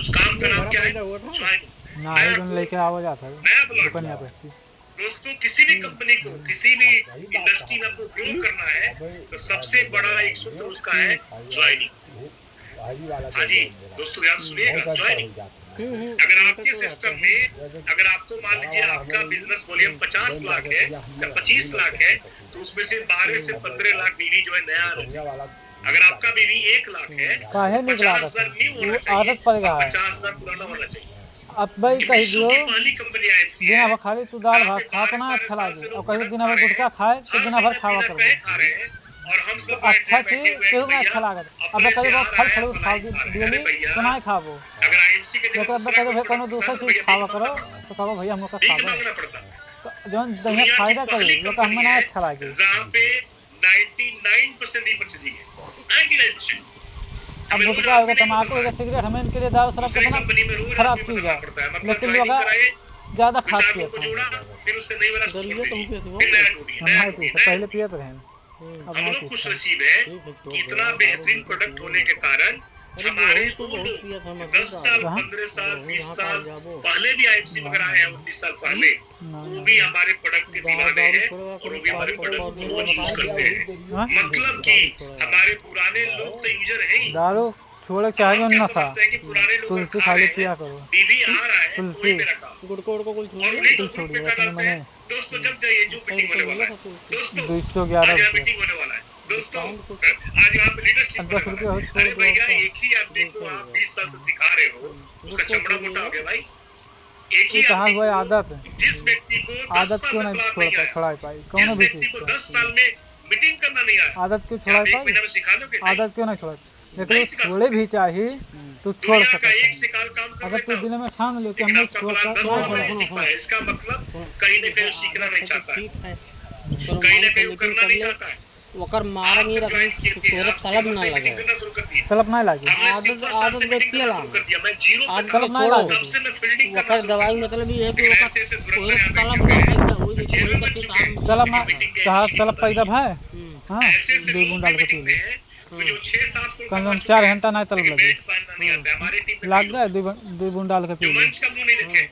उस काम का नाम क्या है? ज्वाइन। ना ही जन लेके आवा जाता है नया ब्लॉक। दुकानिया पे दोस्तों किसी भी कंपनी को, किसी भी इंडस्ट्री में आपको ग्रो करना है तो सबसे बड़ा एक सूत्र उसका है ज्वाइनिंग। हाँ जी दोस्तों याद सुनिएगा, ज्वाइनिंग। अगर आपके सिस्टम में, अगर आपको मान लीजिए आपका बिजनेस वॉल्यूम 50 लाख है या 25 लाख है, तो उसमें से 12 से 15 लाख बीवी जो है नया आना चाहिए। अगर आपका बीवी 1 लाख है, काहे निकला 50,000 न्यू होना वो चाहिए, आदत पड़ गया है 50,000 पुराना होना चाहिए। अब भाई कह विश्व दियो की पहली कंपनी IMC दिन है भर खाली तू दाल भात खा तो ना अच्छा लागे और कहीं दिन भर गुटखा खाए तो दिन भर खावा कर खा रहे हैं और हम सब अच्छा चीज केहू ना अच्छा लागत अब कहीं बार फल फ्रूट खाओ दियली तो ना खाबो अगर IMC के लेकिन अब कहीं भाई कोनो दूसरा चीज खावा करो तो कहो भैया हम लोग का भीख खाबो मांगना पड़ता। जो दही फायदा करी लोग हमें ना अच्छा लागे जहाँ पे 99% ही बच दी है, 99%। अब गुटखा होगा तम्बाकू होगा सिगरेट हमें इनके लिए दारू शराब कितना खराब चीज है लेकिन लोग ज्यादा खा पिए को जोड़ा, फिर उससे नई वाला दलिया तुम फिर कहते हो नया टूटी, हम नया नहीं टूटी, पीते नया पहले पिए तो हैं अब हम नहीं लोग खुश पीते नसीब है कि इतना बेहतरीन प्रोडक्ट होने के कारण हमारे तो वो बहुत लोग किया था 10 साल, 15 साल, 20 साल पहले भी IMC वगैरह आए हैं, 19 साल पहले, वो भी हमारे प्रोडक्ट के दीवाने हैं और वो भी हमारे प्रोडक्ट को रोज यूज करते हैं। मतलब कि हमारे पुराने लोग तो यूजर है ही। दारू छोड़े चाहे जो हम क्या नशा, समझते हैं कि पुराने लोग तुलसी खा खाली रहे पिया हैं, करो, बीवी आ रहा है, तुलसी। वही मेरा काम। गुड़कोड़ को कुछ और उन्हीं को छोड़िए, ग्रुप में कर अपने डालते हैं। दोस्तों जब जाइए जो मीटिंग होने वाला है, दोस्तों 211 आज यहाँ रुपये, मीटिंग होने वाला है, दोस्तों आज यहाँ पे लीडरशिप होने 10 वाला रुपये है। हो छोड़ अरे दो भैया आपका। एक ही आदमी को आप 20 साल से सिखा रहे हो, उसका चमड़ा मोटा हो गया भाई। एक ही ये कहाँ आदमी हुआ है को, आदत? जिस व्यक्ति को 10 आदत साल क्यों में नहीं प्लान छोड़ नहीं आया, छुड़ा पाई जिस कौन भी व्यक्ति चीज को का? 10 साल में मीटिंग करना नहीं आया, आदत क्यों क्या छोड़ा आप एक पाई? महीना में सिखा लोगे? नहीं। आदत क्यों नहीं छोड़ा? लेकिन नहीं वो सिखा छोड़े भी चाहिए तो छोड़ दुनिया सकता का एक है। से काल काम कर अगर लेता तू दिल हूँ, में ठान ले कि लेकिन हम आपका छोड़ प्लान 10 साल में नहीं सीख पाया, इसका मतलब कहीं न कहीं सीखना नहीं चाहता है, ठीक है कहीं न कहीं वो करना नहीं चाहता है। ओकर मारेंगे रखनी तोरे तलब ना लगे तलब नहीं लागी, आदत व्यक्ति ला आदत तलब नहीं छोड़ो लागी, ओकर दवाई मतलब ये है कि ओकर तलब ना पैदा हो जे कोई करके काम तलब ना कहा तलब पैदा भाई। हाँ दो बूंद डाल के पी ले, कम से कम 4 घंटा नहीं तलब लगी, लग गए 2 बूंद डाल के पी ले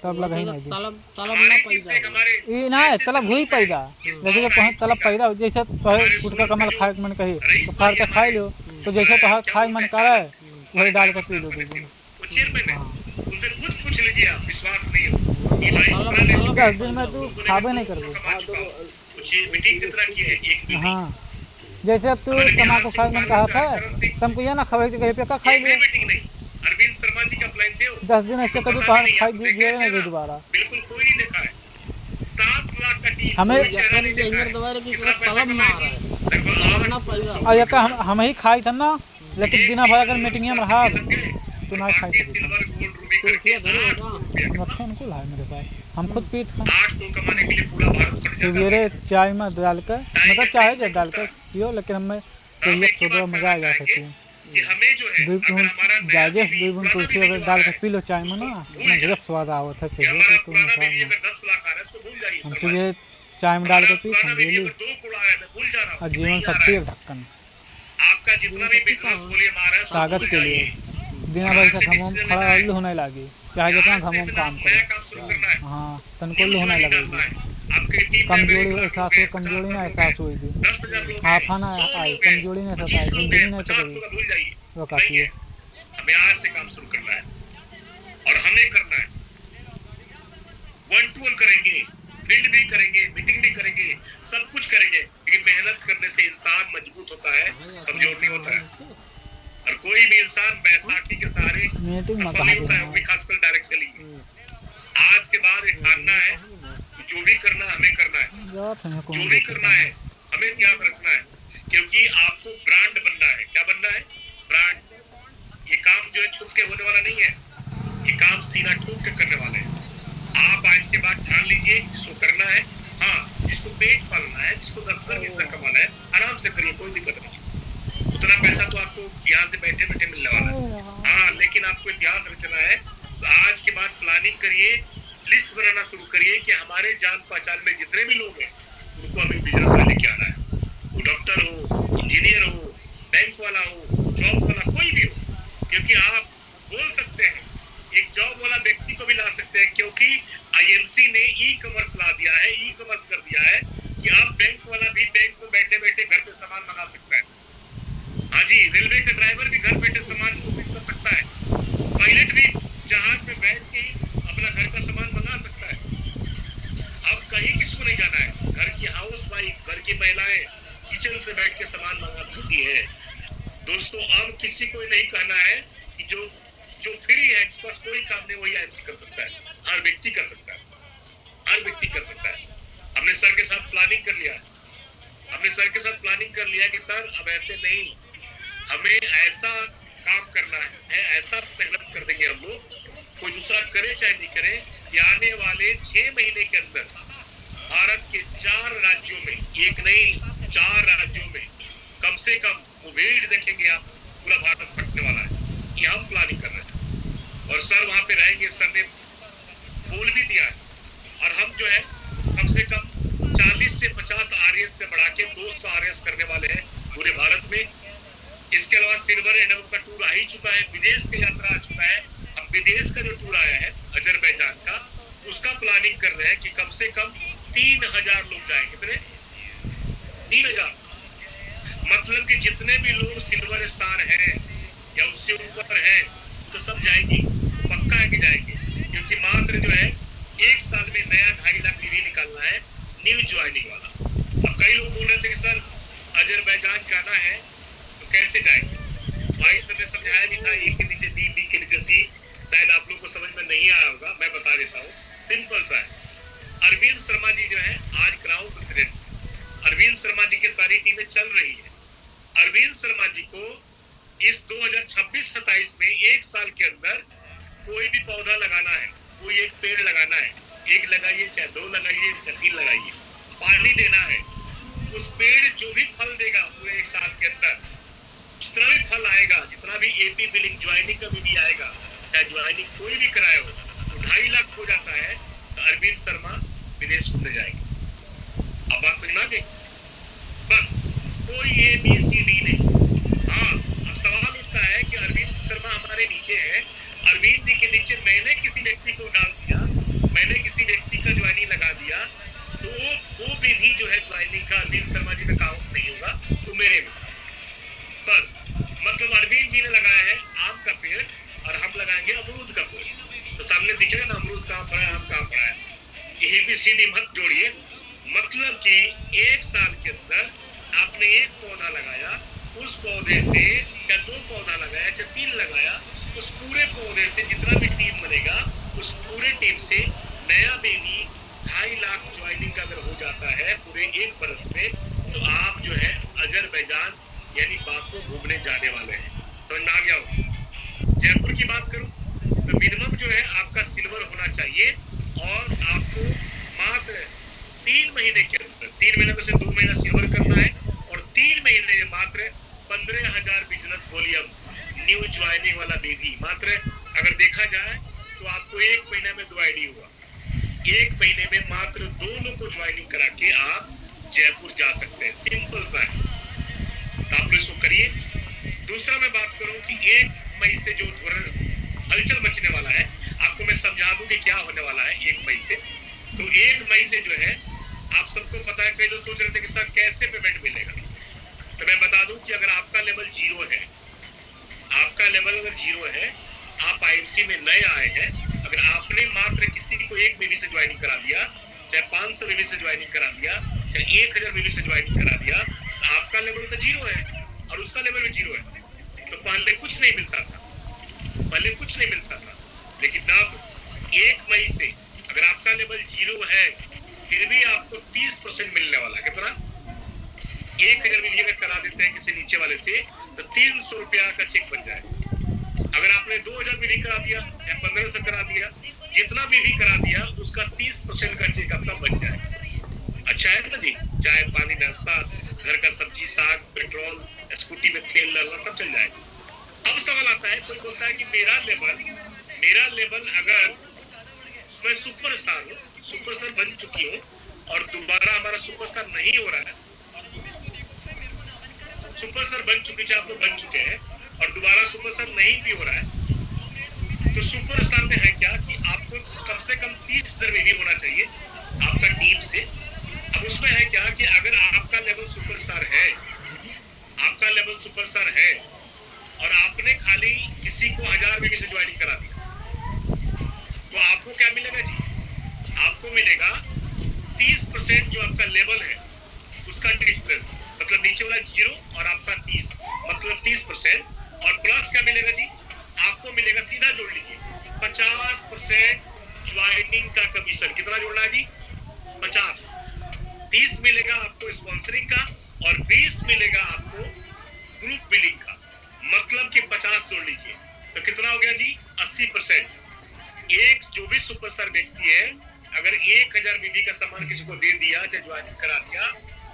तब लगा ही नहीं। तलब ना पैदा ये ना है तलब हुई पैदा, लेकिन जब तुम्हें तलब पैदा हो जैसे तुम्हें गुटका कमल खाए के मन कही तो फाड़ के खाई लो, तो जैसे तुम्हारा खाए मन करे वही डाल के पी लो 2 बूंद। उनसे खुद पूछ लीजिए, आप विश्वास नहीं हो कि भाई इतना ले चुके 10 दिन में तू खाबे नहीं कर कमा चुका हूं। कुछ ये मीटिंग कितना की है? एक मीटिंग। हाँ जैसे अब तू तम्बाकू खाए मन कहा था तुमको ये ना खबर कहीं पे का खाई एक लिया, भी मीटिंग नहीं। अरविंद शर्मा जी का फ्लाइन थे वो। 10 दिन ऐसे कभी बाहर खाई दिए नहीं दोबारा। बिल्कुल कोई नहीं देखा है। 7 लाख का टीम हमें- कोई चेहरा नहीं देखा है। दवाई की कितना पैसा तलब कमाए मार जी? है लगभग ना पैदा और ये हम ही खाई था ना, लेकिन बिना भर अगर मीटिंग में रहा तो ना खाई थी। सिल्वर गोल्ड रूबी करके 8 रुपया। रखे उनको लाए मेरे पास, हम खुद पीट खा 8 तो कमाने के लिए पूरा भारत फट जाता है। सवेरे चाय में डाल कर मतलब चाहे जब डाल कर पियो, लेकिन हमें चाहिए छोटा मजा आ जाता है। कि हमें जो है 2 अगर बूंद हमारा नया जाजे बीवी, 2 बूंद पुराना तुलसी बीवी अगर जो डाल आ के रहा पी लो चाय में ना, इतना गजब स्वाद आवत है कि चाहिए हमारा तो पुराना तुम बीवी अगर 10 लाख आ रहा है उसको भूल जाइए। हम शर्मा तुझे जी। चाय में डाल के पी पुराना बीवी डेली अगर 2 करोड़ आ रहा है मैं भूल जा रहा और हूँ। जीवन नहीं आ शक्ति रहा और है। ढक्कन आपका जितना भी बिजनेस वॉल्यूम आ रहा है ताकत सब के भूल लिए जाइए। बिना भाई से घमों खड़ा उल्लू होने लगी, चाहे जितना घमों काम नया करो। काम शुरू करना है। हाँ तनकुल्लू होने न्यूज नहीं लगेगी, डालना है। आपके टीम में कमजोरी एक लाख एहसास लोग हुई, हैं, कमजोरी 50 ना लोग एहसास हैं, हुई थी, 10,000 लोग हैं, हाफा ना 100 आई, लोग हैं, कमजोरी ना एहसास 25 आई, लोग जिंदगी हैं, ना 50 कभी लोग भूल जाइए। वो काफी नहीं है। है। हमें आज से काम शुरू करना है और हमें करना है। 1-to-1 करेंगे, फील्ड भी करेंगे, मीटिंग भी करेंगे, सब कुछ करेंगे, लेकिन मेहनत करने से इंसान मजबूत होता है, कमजोर नहीं होता है। और कोई भी इंसान बैसाखी के सहारे मीटिंग में सफल कहाँ नहीं होता है, देना वो भी खासकर डायरेक्ट सेलिंग। आज के बाद ये ठानना है कि जो भी करना हमें करना है, जो भी करना है हमें इतिहास रचना है, क्योंकि आपको ब्रांड बनना है। क्या बनना है? ब्रांड। ये काम जो है छुप के होने वाला नहीं है, ये काम सीना ठोक के करने वाले हैं। आप आज के बाद ठान लीजिए जिसको करना है। हाँ, जिसको पेट पालना है, जिसको 10,000 20,000 कमाना है, आराम से करिए, कोई दिक्कत नहीं। उतना पैसा तो आपको यहाँ से बैठे बैठे मिलने वाला है। हाँ, लेकिन आपको इतिहास रचना है। तो आज के बाद प्लानिंग करिए, लिस्ट बनाना शुरू करिए कि हमारे जान पहचान में जितने भी लोग हैं उनको हमें बिजनेस में लेके आना है। वो डॉक्टर हो, इंजीनियर हो, बैंक वाला हो, जॉब वाला, कोई भी हो, क्योंकि आप बोल सकते हैं, एक जॉब वाला व्यक्ति को भी ला सकते हैं, क्योंकि IMC ने ई-कॉमर्स ला दिया है, ई-कॉमर्स कर दिया है कि आप बैंक वाला भी बैंक में बैठे बैठे घर पे सामान मंगा सकता है। हाँ जी, रेलवे का ड्राइवर भी घर बैठे सामान बुकिंग कर सकता है, पायलट भी जहाज में बैठ के अपना घर का सामान मंगा सकता है। अब कहीं किसको नहीं जाना है, घर की हाउस वाइफ, घर की महिलाएं किचन से बैठ के सामान मंगा सकती है। दोस्तों, अब किसी को नहीं कहना है कि जो फ्री है, जिसके पास कोई काम नहीं, वही IMC कर सकता है। हर व्यक्ति कर सकता है, हर व्यक्ति कर सकता है। हमने सर के साथ प्लानिंग कर लिया, हमने सर के साथ प्लानिंग कर लिया कि सर अब ऐसे नहीं, हमें ऐसा काम करना है, ऐसा मेहनत कर देंगे हम लोग, कोई दूसरा करे चाहे नहीं करे, कि आने वाले 6 महीने के अंदर भारत के 4 राज्यों में, एक नहीं 4 राज्यों में कम से कम वो भीड़ देखेंगे आप, पूरा भारत फटने वाला है। ये हम प्लानिंग कर रहे हैं और सर वहां पे रहेंगे। सर ने बोल भी दिया है और हम जो है कम से कम 40 से 50 RS से बढ़ा के 200 RS करने वाले हैं पूरे भारत में। इसके अलावा सिल्वर एंड का टूर ही चुका है, विदेश की यात्रा आ चुका है। अब विदेश का जो टूर आया है अजरबैजान का, उसका प्लानिंग कर रहे हैं कि कम से कम 3000 लोग जाएंगे। कितने? 3000। मतलब कि जितने भी लोग सिल्वर स्टार हैं या उससे ऊपर हैं तो सब जाएंगी, पक्का है कि जाएंगे, क्योंकि मात्र जो है 1 साल में नया 2.5 लाख टीवी निकालना है न्यू ज्वाइनिंग वाला। अब कई लोग बोल रहे थे कि सर अजरबैजान जाना है तो कैसे जाएंगे। भाई सर ने समझाया भी था, ए के नीचे बी, बी के नीचे सी। शायद आप लोग को समझ में नहीं आया होगा, मैं बता देता हूँ, सिंपल सा है। अरविंद शर्मा जी जो है आज ग्राउंड प्रेसिडेंट, अरविंद शर्मा जी की सारी टीमें चल रही है। अरविंद शर्मा जी को इस 2026-27 में 1 साल के अंदर कोई भी पौधा लगाना है, कोई एक पेड़ लगाना है, 1 लगाइए चाहे 2 लगाइए चाहे 3 लगाइए, पानी देना है। उस पेड़ जो भी फल देगा पूरे 1 साल के अंदर, जितना भी फल आएगा, जितना भी एपी बिलिंग ज्वाइनिंग का भी आएगा, चाहे ज्वाइनिंग कोई भी कराए हो, तो 2.5 लाख हो जाता है तो अरविंद शर्मा विदेश घूमने जाएंगे। अब बात समझ में आ गई? बस कोई ए बी सी डी नहीं। हाँ, अब सवाल उठता है कि अरविंद शर्मा हमारे नीचे है, अरविंद जी के नीचे मैंने किसी व्यक्ति को डाल दिया, मैंने किसी व्यक्ति का ज्वाइनिंग लगा दिया, तो वो विधि जो है ज्वाइनिंग का अरविंद शर्मा जी में काउंट नहीं होगा, तो मेरे में। बस मतलब अरविंद जी ने लगाया है आम का पेड़ और हम लगाएंगे अमरूद का पेड़, तो सामने दिखेगा ना अमरूद कहाँ पड़ा है, हम कहाँ पड़ा है। ये भी सीधी मत जोड़िए। मतलब कि 1 साल के अंदर आपने 1 पौधा लगाया, उस पौधे से या 2 पौधा लगाया चाहे 3 लगाया, उस पूरे पौधे से जितना भी टीम बनेगा उस पूरे टीम से नया बेबी 2.5 लाख ज्वाइनिंग का अगर हो जाता है पूरे 1 बरस में, तो आप जो है अजरबैजान यानी बाकू घूमने जाने वाले हैं। समझ में आ गया हो? जयपुर की बात करूं तो मिनिमम जो है आपका सिल्वर होना चाहिए और आपको मात्र 3 महीने के अंदर, 3 महीने में से 2 महीना सिल्वर करना है और 3 महीने में मात्र 15,000 बिजनेस वॉल्यूम न्यू ज्वाइनिंग वाला बेबी। मात्र अगर देखा जाए तो आपको 1 महीने में 2 आईडी हुआ, 1 महीने में मात्र 2 लोग को ज्वाइनिंग करा के आप जयपुर जा सकते हैं। सिंपल सा है, तो आप लोग इसको करिए। दूसरा मैं बात करूं कि 1 मई से जो हलचल मचने वाला है, आपको मैं समझा दूं कि क्या होने वाला है 1 मई से। तो 1 मई से जो है आप सबको पता है, कई लोग सोच रहे थे कि सर कैसे पेमेंट मिलेगा, तो मैं बता दूं कि अगर आपका लेवल 0 है, आपका लेवल अगर 0 है, आप आईएमसी में नए आए हैं, अगर आपने मात्र किसी को 1 बेबी से ज्वाइनिंग करा दिया, चाहे 500 बेबी से ज्वाइनिंग करा दिया, चाहे 1000 बेबी से ज्वाइनिंग करा दिया, तो आपका लेवल तो 0 है और उसका लेवल भी 0 है। तो पहले कुछ नहीं मिलता था, पहले कुछ नहीं मिलता था, लेकिन अब 1 मई से अगर आपका लेवल 0 है फिर भी आपको 30% मिलने वाला है। कितना? 1000 भी अगर करा देते हैं किसी नीचे वाले से तो 300 रुपया का चेक बन जाए। अगर आपने 2000 भी करा दिया या 1500 करा दिया, जितना भी करा दिया उसका 30% का चेक आपका बन जाए। अच्छा है ना जी? चाय पानी नाश्ता, घर का सब्जी साग, पेट्रोल, स्कूटी में तेल डालना सब चल जाए। अब सवाल आता है, कोई बोलता है कि मेरा लेवल अगर मैं सुपरस्टार हूँ, सुपरस्टार बन चुकी हूँ और दोबारा हमारा सुपरस्टार नहीं हो रहा है, सुपरस्टार बन चुके, चाहे आप लोग बन चुके हैं और दोबारा सुपरस्टार नहीं भी हो रहा है, तो सुपरस्टार में है क्या कि आपको कम से कम 30,000 बेबी होना चाहिए आपका टीम से। अब उसमें है क्या कि अगर आपका लेवल सुपरस्टार है, आपका लेवल सुपरस्टार है और आपने खाली किसी को 1000 बेबी से ज्वाइनिंग करा दी, तो आपको क्या मिलेगा जी? आपको मिलेगा 30% जो आपका लेवल है उसका डिफरेंस, मतलब नीचे वाला 0 और आपका 30, मतलब 30%। और प्लस क्या मिलेगा जी? आपको मिलेगा, सीधा जोड़ लीजिए, 50% ज्वाइनिंग का कमीशन। कितना जोड़ना है जी? 50। 30 मिलेगा आपको स्पॉन्सरिंग का और 20 मिलेगा आपको ग्रुप बिलिंग का, मतलब कि 50 जोड़ लीजिए तो कितना हो गया जी? 80%। एक जो भी सुपरस्टार व्यक्ति है अगर 1000 बीबी का सामान किसी को दे दिया, चाहे ज्वाइनिंग करा दिया,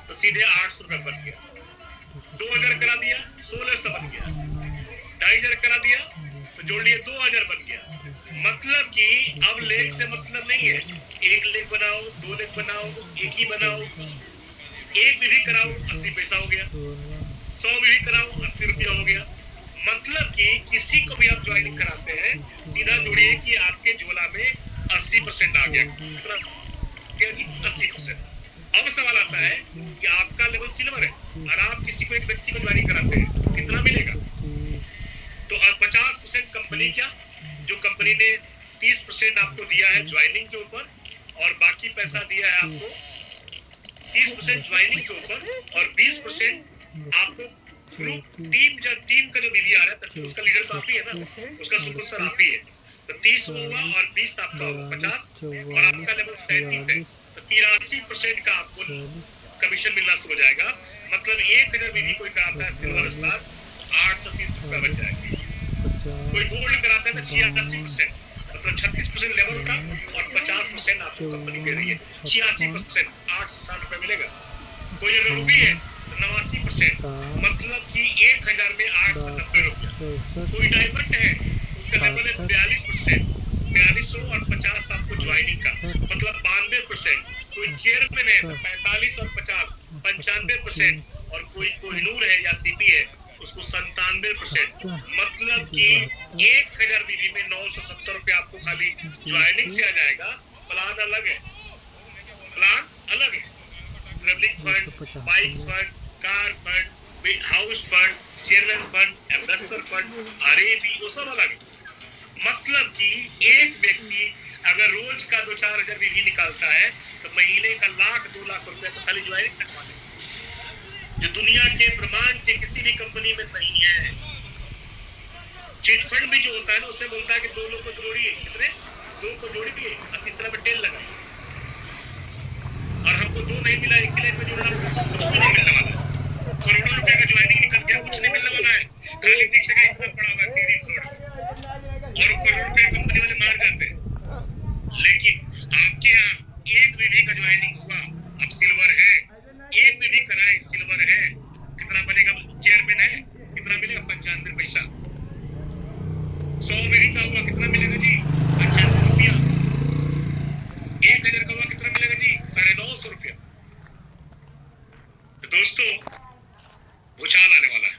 तो सीधे 800 रुपए बन गया। 2000 करा दिया 1600 बन गया, 2500 करा दिया तो जोड़ लिए 2000 बन गया। मतलब कि अब लेग से मतलब नहीं है, 1 लेग बनाओ, 2 लेग बनाओ, 1 ही बनाओ, 1 बीबी कराओ 80 पैसा हो गया, 100 बीबी कराओ 80 रुपया हो गया। मतलब कि किसी को भी आप ज्वाइनिंग कराते हैं, सीधा जोड़िए कि आपके झोला में 80% आ गया, क्या जी 80%। अब सवाल आता है कि आपका लेवल सिल्वर है और आप किसी को एक व्यक्ति को ज्वाइनिंग कराते हैं, कितना मिलेगा? तो 50% कंपनी क्या, जो कंपनी ने 30% आपको दिया है ज्वाइनिंग के ऊपर और बाकी पैसा दिया है आपको 30% ज्वाइनिंग के ऊपर और 20% आपको ग्रुप टीम का जो बीवी आ रहा है, उसका लीडर तो आप ही है ना, उसका सुपरस्टार आप ही है। तो 30 होगा और 20 आपका होगा 50 और आपका लेवल 33 है, तो 83% का आपको कमीशन मिलना शुरू हो जाएगा। मतलब 1000 बीवी कोई कराता है सिल्वर स्टार 830 रुपया बच जाएगा। कोई गोल्ड कराता है तो 86%, मतलब 36% लेवल का और 50% आपको कंपनी दे रही है, 86% 860 रुपए मिलेगा। कोई अगर रूबी है तो 89%, मतलब कि 1000 में 890 रुपया। कोई डायमंड है उसका लेवल है 42%, 4200 और 50 आपको ज्वाइनिंग का, मतलब 92%। कोई चेयरमैन है तो 45 और 50 95%, और कोई कोहिनूर है या सीपी है उसको 97%। मतलब कि 1000 बीवी में 970 रुपए आपको खाली ज्वाइनिंग से आ जाएगा। प्लान अलग है, प्लान अलग है, travelling fund, bike fund, car fund, house fund, chairman fund, ambassador fund, RAB, वो सब अलग है। मतलब कि एक व्यक्ति अगर रोज का 2-4 हजार बीवी निकालता है तो महीने का 1,00,000-2 लाख रुपए तो खाली ज्वाइनिंग से कमा लेगा, जो दुनिया के ब्रह्मांड के किसी भी कंपनी में नहीं है। चिट फंड भी जो होता है ना, उसमें बोलता है कि 2 लोग को जोड़िए, कितने 2 को जोड़िए और तीसरा में टेल लगाइए, और हमको 2 नहीं मिला, एक लाइन में जोड़ना, कुछ भी नहीं मिलने वाला है। करोड़ों रुपए का ज्वाइनिंग निकल गया, कुछ नहीं मिलने वाला है, खाली दिखेगा इतना पड़ा हुआ तेरी फ्लोर, और करोड़ रुपए कंपनी वाले मार जाते हैं। लेकिन आपके यहाँ एक बीवी का ज्वाइनिंग हुआ, अब सिल्वर है, एक बीवी कराए सिल्वर है, कितना बनेगा? चेयरमैन है कितना मिलेगा? 95 पैसा। 100 बीवी का हुआ कितना मिलेगा जी? 95 रुपया। 1000 का हुआ कितना मिलेगा जी? 950 रुपया। तो दोस्तों भूचाल आने वाला है।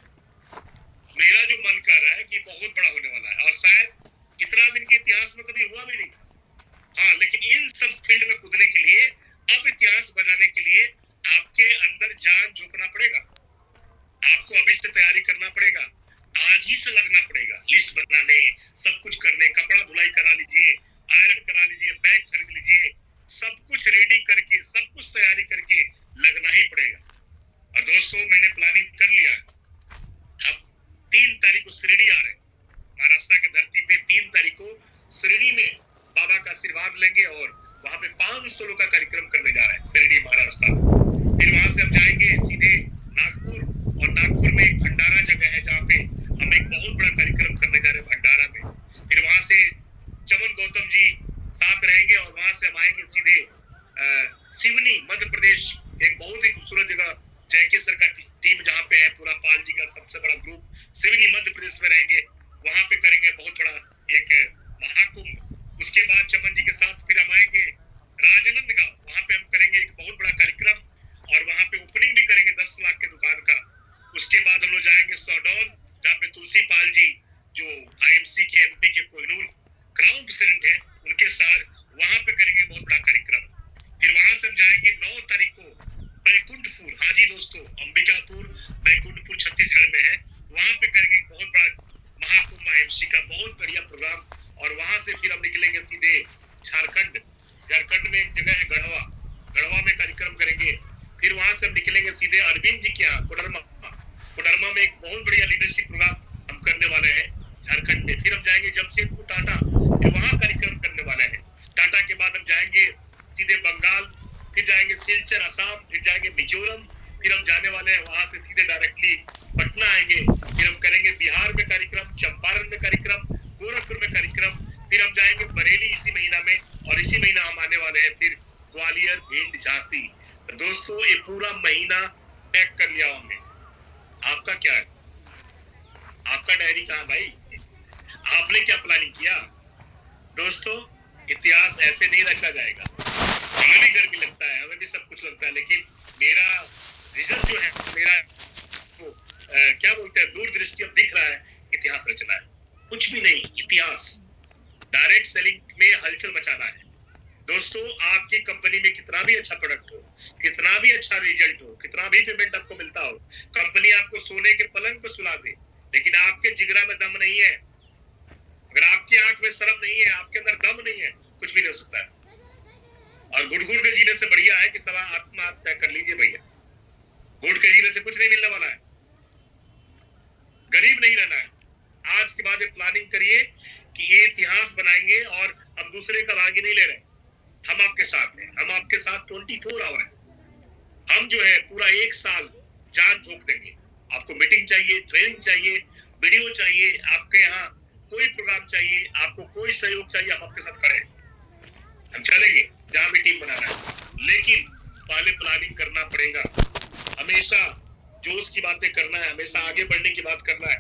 मेरा जो मन कर रहा है कि बहुत बड़ा होने वाला है, और शायद इतना दिन के इतिहास में कभी हुआ भी नहीं। हाँ, लेकिन इन सब फील्ड में कूदने के लिए, अब इतिहास बनाने के लिए आपके अंदर जान झोंकना पड़ेगा, आपको अभी से तैयारी करना पड़ेगा, आज ही से लगना पड़ेगा, लिस्ट बनाने, सब कुछ करने, कपड़ा धुलाई करा लीजिए, आयरन करा लीजिए, बैग खरीद लीजिए, सब कुछ रेडी करके, सब कुछ तैयारी करके लगना ही पड़ेगा। और दोस्तों मैंने प्लानिंग कर लिया है, अब 3 तारीख को शिरडी आ रहे हैं, महाराष्ट्र की धरती पे 3 तारीख को शिरडी में बाबा का आशीर्वाद लेंगे और वहां पे 500 लोग का कार्यक्रम करने जा रहे हैं शिरडी महाराष्ट्र। फिर वहां से हम जाएंगे सीधे नागपुर, और नागपुर में एक भंडारा जगह है जहाँ पे हम एक बहुत बड़ा कार्यक्रम करने जा रहे हैं भंडारा में। फिर वहां से चमन गौतम जी साथ रहेंगे और वहां से हम आएंगे सीधे सिवनी मध्य प्रदेश, एक बहुत ही खूबसूरत जगह, जयके सर का टीम जहाँ पे है, पूरा पाल जी का सबसे बड़ा ग्रुप सिवनी मध्य प्रदेश में रहेंगे, वहां पे करेंगे बहुत बड़ा एक महाकुंभ। उसके बाद चमन जी के साथ फिर हम आएंगे राजनंदगांव, वहां पे हम करेंगे एक बहुत बड़ा कार्यक्रम और वहां पे ओपनिंग भी करेंगे 10 लाख के दुकान का। उसके बाद हम लोग जाएंगे सौडौल, जहाँ पे तुलसी पाल जी जो आईएमसी के एमपी के कोहिनूर क्राउन प्रेसिडेंट है, उनके साथ वहां पे करेंगे बहुत बड़ा कार्यक्रम। फिर वहां से हम जाएंगे 9 तारीख को बैकुंठपुर, हाँ जी दोस्तों, अंबिकापुर बैकुंठपुर छत्तीसगढ़ में है, वहां पे करेंगे बहुत बड़ा महाकुंभ आईएमसी का बहुत बढ़िया प्रोग्राम। और वहां से फिर हम निकलेंगे सीधे झारखंड, झारखंड में एक जगह है गढ़वा, गढ़वा में कार्यक्रम करेंगे। फिर वहां से हम निकलेंगे सीधे अरविंद जी के यहाँ कोडरमा, कोडरमा में एक बहुत बढ़िया लीडरशिप प्रोग्राम हम करने वाले हैं झारखंड में। फिर हम जाएंगे जमशेदपुर टाटा, फिर वहां कार्यक्रम करने वाले हैं। टाटा के बाद हम जाएंगे सीधे बंगाल, फिर जाएंगे सिलचर असम, फिर जाएंगे मिजोरम, फिर हम जाने वाले हैं वहां से सीधे डायरेक्टली पटना आएंगे। फिर हम करेंगे बिहार में कार्यक्रम, चंपारण में कार्यक्रम, गोरखपुर में कार्यक्रम, फिर हम जाएंगे बरेली इसी महीना में, और इसी महीना हम आने वाले हैं फिर ग्वालियर, भिंड, झांसी। तो दोस्तों ये पूरा महीना पैक कर लिया हमने। आपका क्या है? आपका डायरी कहाँ भाई? आपने क्या प्लानिंग किया? दोस्तों इतिहास ऐसे नहीं रखा जाएगा। हमें भी गर्मी लगता है, हमें भी सब कुछ लगता है, लेकिन मेरा रिजल्ट जो है, मेरा क्या बोलते हैं, दूरदृष्टि अब दिख रहा है कि कुछ भी नहीं, इतिहास। डायरेक्ट सेलिंग में हलचल मचाना है दोस्तों। आपकी कंपनी में कितना भी अच्छा प्रोडक्ट हो, कितना भी अच्छा रिजल्ट हो, कितना भी पेमेंट आपको मिलता हो, कंपनी आपको सोने के पलंग पर सुला दे, लेकिन आपके जिगरा में दम नहीं है, अगर आपकी आंख में शर्म नहीं है, आपके अंदर दम नहीं है, कुछ भी नहीं हो सकता है। और गुड़ गुड़ के जीने से बढ़िया है कि सवा आत्महत्या कर लीजिए भैया। गुड़ के जीने से कुछ नहीं मिलने वाला है, गरीब नहीं रहना है। आज के बाद प्लानिंग करिए कि ये इतिहास बनाएंगे और हम दूसरे का भागी नहीं ले रहे, हम आपके साथ हैं, हम आपके साथ 24 आवर हैं। हम जो है पूरा 1 साल जान झोंक देंगे। आपको मीटिंग चाहिए, ट्रेनिंग चाहिए, वीडियो चाहिए, आपके यहाँ कोई प्रोग्राम चाहिए, आपको कोई सहयोग चाहिए, हम आपके साथ खड़े हैं। हम चलेंगे जहां भी टीम बनाना है, लेकिन पहले प्लानिंग करना पड़ेगा। हमेशा जोश की बातें करना है, हमेशा आगे बढ़ने की बात करना है,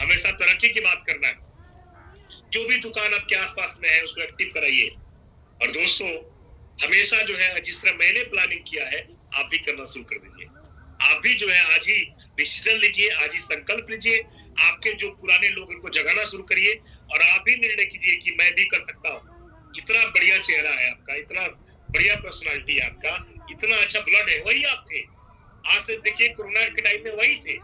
हमेशा तरक्की की बात करना है। जो भी दुकान आपके आसपास में है उसको एक्टिव कराइए। और दोस्तों हमेशा जो है जिस तरह मैंने प्लानिंग किया है आप भी करना शुरू कर दीजिए। आप भी जो है आज ही डिसीजन लीजिए, आज ही संकल्प लीजिए। आपके जो पुराने लोग उनको जगाना शुरू करिए और आप भी निर्णय कीजिए कि मैं भी कर सकता हूँ। इतना बढ़िया चेहरा है आपका, इतना बढ़िया पर्सनालिटी है आपका, इतना अच्छा ब्लड है, वही आप थे। आज से देखिए कोरोना के टाइम में वही थे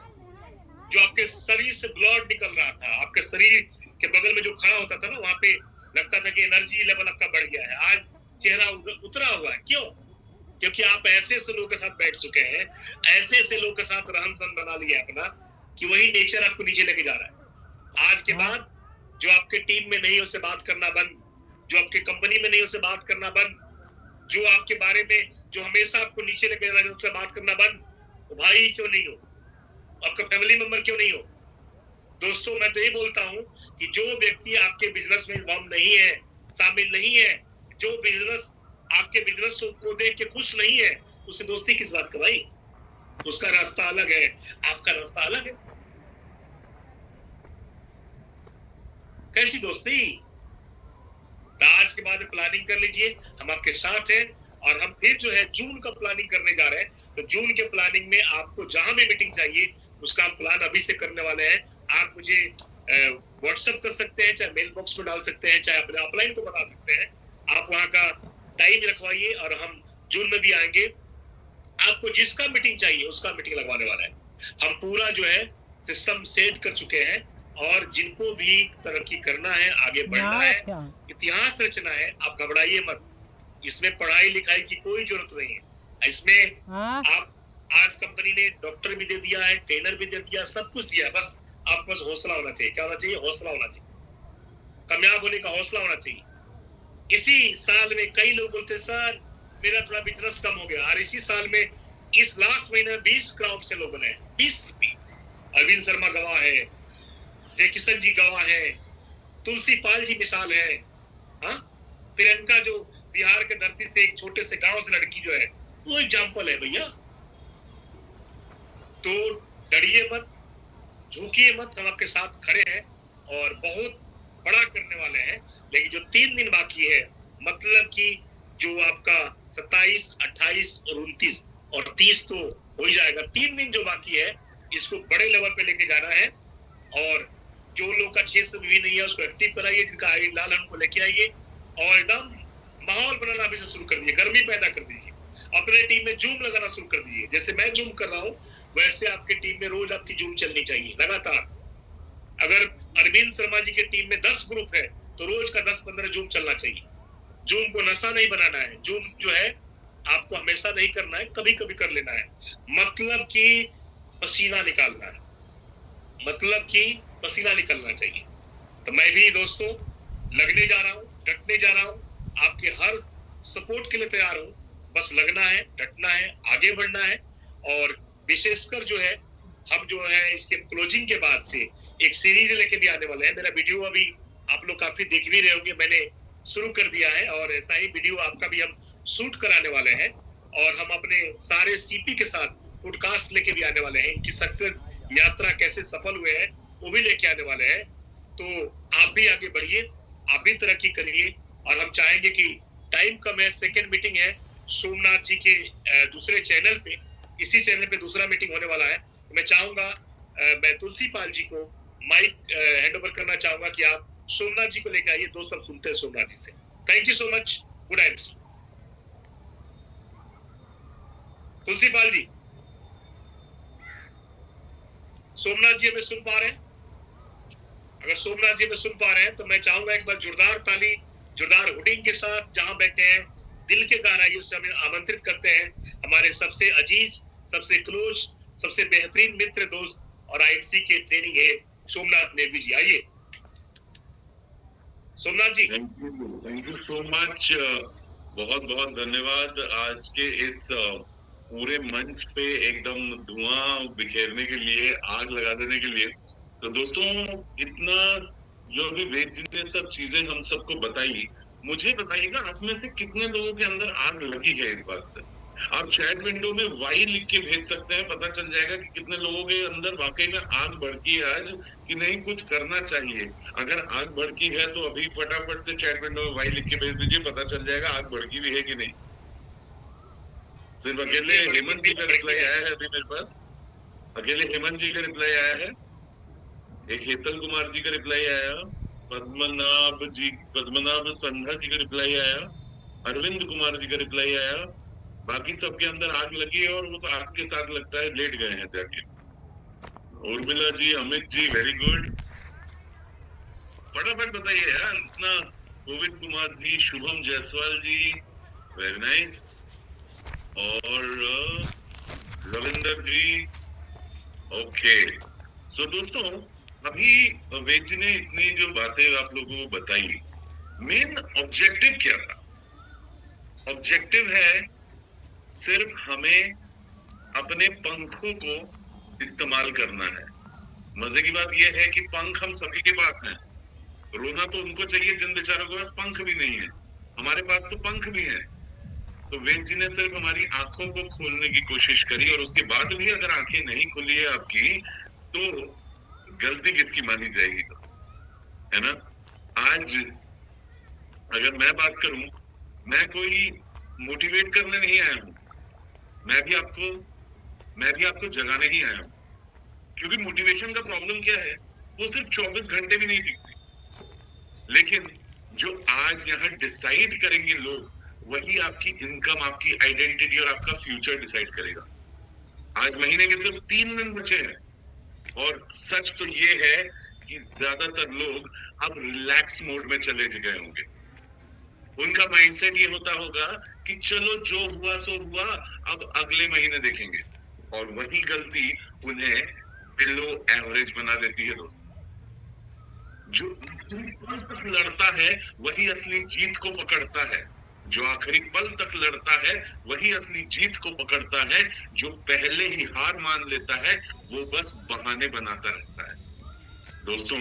जो आपके शरीर से ब्लड निकल रहा था, आपके शरीर के बगल में जो खड़ा होता था ना, वहां पे लगता था कि एनर्जी लेवल आपका बढ़ गया है। आज चेहरा उतरा हुआ है। क्यों? क्योंकि आप ऐसे ऐसे लोगों के साथ बैठ चुके हैं, ऐसे ऐसे लोगों के साथ रहन सहन बना लिया अपना कि वही नेचर आपको नीचे लेके जा रहा है। आज के बाद जो आपके टीम में नहीं उससे बात करना बंद, जो आपके कंपनी में नहीं उससे बात करना बंद, जो आपके बारे में जो हमेशा आपको नीचे लेके जा रहा है उससे बात करना बंद। तो भाई क्यों नहीं हो, आपका फैमिली मेंबर क्यों नहीं हो? दोस्तों मैं तो ये बोलता हूँ कि जो व्यक्ति आपके बिजनेस में इन्वॉल्व नहीं है, शामिल नहीं है, जो बिजनेस आपके बिजनेस को देख के खुश नहीं है, उससे दोस्ती किस बात का भाई? उसका रास्ता अलग है, आपका रास्ता अलग है। कैसी दोस्ती? आज के बाद प्लानिंग कर लीजिए, हम आपके साथ हैं। और हम फिर जो है जून का प्लानिंग करने जा रहे हैं, तो जून के प्लानिंग में आपको जहां भी मीटिंग चाहिए उसका हम प्लान अभी से करने वाले हैं। आप मुझे व्हाट्सएप कर सकते हैं, चाहे मेल बॉक्स में डाल सकते हैं, चाहे अपने ऑफलाइन को बता सकते हैं। आप वहां का टाइम रखवाइए और हम जून में भी आएंगे। आपको जिसका मीटिंग चाहिए उसका मीटिंग लगवाने वाला है। हम पूरा जो है सिस्टम सेट कर चुके हैं और जिनको भी तरक्की करना है, आगे बढ़ना है, इतिहास रचना है, आप घबराइए मत। इसमें पढ़ाई लिखाई की कोई जरूरत नहीं है। इसमें आप आज कंपनी ने डॉक्टर भी दे दिया है, ट्रेनर भी दे दिया, सब कुछ दिया, बस आपके पास हौसला होना चाहिए। क्या होना चाहिए? हौसला होना चाहिए, कामयाब होने का हौसला होना चाहिए। इसी साल में कई लोग बोलते सर मेरा थोड़ा बिजनेस कम हो गया, और इसी साल में इस लास्ट महीने 20 क्राउड से लोग बने, 20। अरविंद शर्मा गवाह है, जय किशन जी गवाह है, तुलसी पाल जी मिसाल है। हाँ, प्रियंका जो बिहार के धरती से एक छोटे से गांव से लड़की जो है वो एग्जाम्पल है भैया। तो डरिए मत, झुकिए मत, हम आपके साथ खड़े हैं और बहुत बड़ा करने वाले हैं। लेकिन जो 3 दिन बाकी है, मतलब कि जो आपका 27, 28 और 29 और 30 तो हो ही जाएगा। 3 दिन जो बाकी है इसको बड़े लेवल पे लेके जाना है। और जो लोग का 6 से भी नहीं है उसको एक्टिव कराइए, जिनका आई लाल हमको लेके आइए और एकदम माहौल बनाना अभी से शुरू कर दीजिए, गर्मी पैदा कर दीजिए। अपने टीम में जूम लगाना शुरू कर दीजिए। जैसे मैं जूम कर रहा हूँ वैसे आपके टीम में रोज आपकी जूम चलनी चाहिए लगातार। अगर अरविंद शर्मा जी के टीम में 10 ग्रुप है तो रोज का 10-15 जूम चलना चाहिए। जूम को नशा नहीं बनाना है, जूम जो है आपको हमेशा नहीं करना है, कभी कभी कर लेना है। मतलब कि पसीना निकालना है, मतलब कि पसीना निकलना चाहिए। तो मैं भी दोस्तों लगने जा रहा हूँ, डटने जा रहा हूँ, आपके हर सपोर्ट के लिए तैयार हूँ। बस लगना है, डटना है, आगे बढ़ना है। और विशेषकर जो है हम जो है इसके क्लोजिंग के बाद से एक सीरीज लेके भी आने वाले हैं। मेरा वीडियो अभी आप लोग काफी देख भी रहे होंगे, मैंने शुरू कर दिया है और ऐसा ही वीडियो आपका भी हम शूट कराने वाले हैं। और हम अपने सारे सीपी के साथ पॉडकास्ट लेके भी आने वाले हैं। इनकी सक्सेस यात्रा कैसे सफल हुए हैं वो भी लेके आने वाले हैं। तो आप भी आगे बढ़िए, आप भी तरक्की करिए। और हम चाहेंगे कि टाइम कम है, सेकेंड मीटिंग है सोमनाथ जी के दूसरे चैनल पे, इसी चैनल पे दूसरा मीटिंग होने वाला है। तो मैं चाहूंगा मैं तुलसी पाल जी को माइक हैंड ओवर करना चाहूंगा कि आप सोमनाथ जी को लेकर आइए, दो शब्द सुनते हैं सोमनाथ जी से। Thank you so much, good night. Tulsipal ji, Somnath ji हमें सुन पा रहे हैं? अगर सोमनाथ जी हमें सुन पा रहे हैं तो मैं चाहूंगा एक बार जोरदार ताली, जोरदार हुडिंग के साथ जहां बैठे हैं, दिल के गहराइयों से हमें आमंत्रित करते हैं हमारे सबसे अजीज, सबसे क्लोज, सबसे बेहतरीन मित्र, दोस्त और आईएमसी के ट्रेनिंग है सोमनाथ नेगी जी। आइए सोमनाथ जी। थैंक यू सो मच, बहुत बहुत धन्यवाद आज के इस पूरे मंच पे एकदम धुआं बिखेरने के लिए, आग लगा देने के लिए। तो दोस्तों, इतना जो भी वेद जी ने सब चीजें हम सबको बताई, मुझे बताइएगा आप में से कितने लोगों के अंदर आग लगी है इस बात से। आप चैट विंडो में वाई लिख के भेज सकते हैं, पता चल जाएगा कि कितने लोगों के अंदर वाकई में आग भड़की है आज, कि नहीं कुछ करना चाहिए। अगर आग भड़की है तो अभी फटाफट से चैट विंडो में वाई लिख के भेज दीजिए, पता चल जाएगा आग भड़की भी है कि नहीं। सिर्फ अकेले हेमंत जी का रिप्लाई आया है अभी मेरे पास, अकेले हेमंत जी का रिप्लाई आया है, एक हेतल कुमार जी का रिप्लाई आया, पद्मनाभ संघा जी का रिप्लाई आया, अरविंद कुमार जी का रिप्लाई आया। बाकी सबके अंदर आग लगी है और उस आग के साथ लगता है लेट गए हैं जाके। उर्मिला जी, अमित जी, वेरी गुड, फटाफट बताइए यार इतना। गोविंद कुमार जी, शुभम जायसवाल जी, वेरी नाइस, और रविंदर जी, ओके। सो दोस्तों, अभी वेद जी ने इतनी जो बातें आप लोगों को बताई, मेन ऑब्जेक्टिव क्या था? ऑब्जेक्टिव है सिर्फ हमें अपने पंखों को इस्तेमाल करना है। मजे की बात यह है कि पंख हम सभी के पास हैं, रोना तो उनको चाहिए जिन बेचारों के पास पंख भी नहीं है, हमारे पास तो पंख भी है। तो वेद जी ने सिर्फ हमारी आंखों को खोलने की कोशिश करी, और उसके बाद भी अगर आंखें नहीं खुली है आपकी तो गलती किसकी मानी जाएगी दोस्त, है ना। आज अगर मैं बात करूं, मैं कोई मोटिवेट करने नहीं आया हूं, मैं भी आपको जगाने ही आया हूं, क्योंकि मोटिवेशन का प्रॉब्लम क्या है, वो सिर्फ 24 घंटे भी नहीं दिखती, लेकिन जो आज यहाँ डिसाइड करेंगे लोग, वही आपकी इनकम, आपकी आइडेंटिटी और आपका फ्यूचर डिसाइड करेगा। आज महीने के सिर्फ 3 दिन बचे हैं, और सच तो ये है कि ज्यादातर लोग अब रिलैक्स मोड में चले गए होंगे। उनका माइंडसेट ये होता होगा कि चलो जो हुआ सो हुआ, अब अगले महीने देखेंगे, और वही गलती उन्हें बिलो एवरेज बना देती है दोस्त। जो आखिरी पल तक लड़ता है वही असली जीत को पकड़ता है, जो आखिरी पल तक लड़ता है वही असली जीत को पकड़ता है, जो पहले ही हार मान लेता है वो बस बहाने बनाता रहता है। दोस्तों,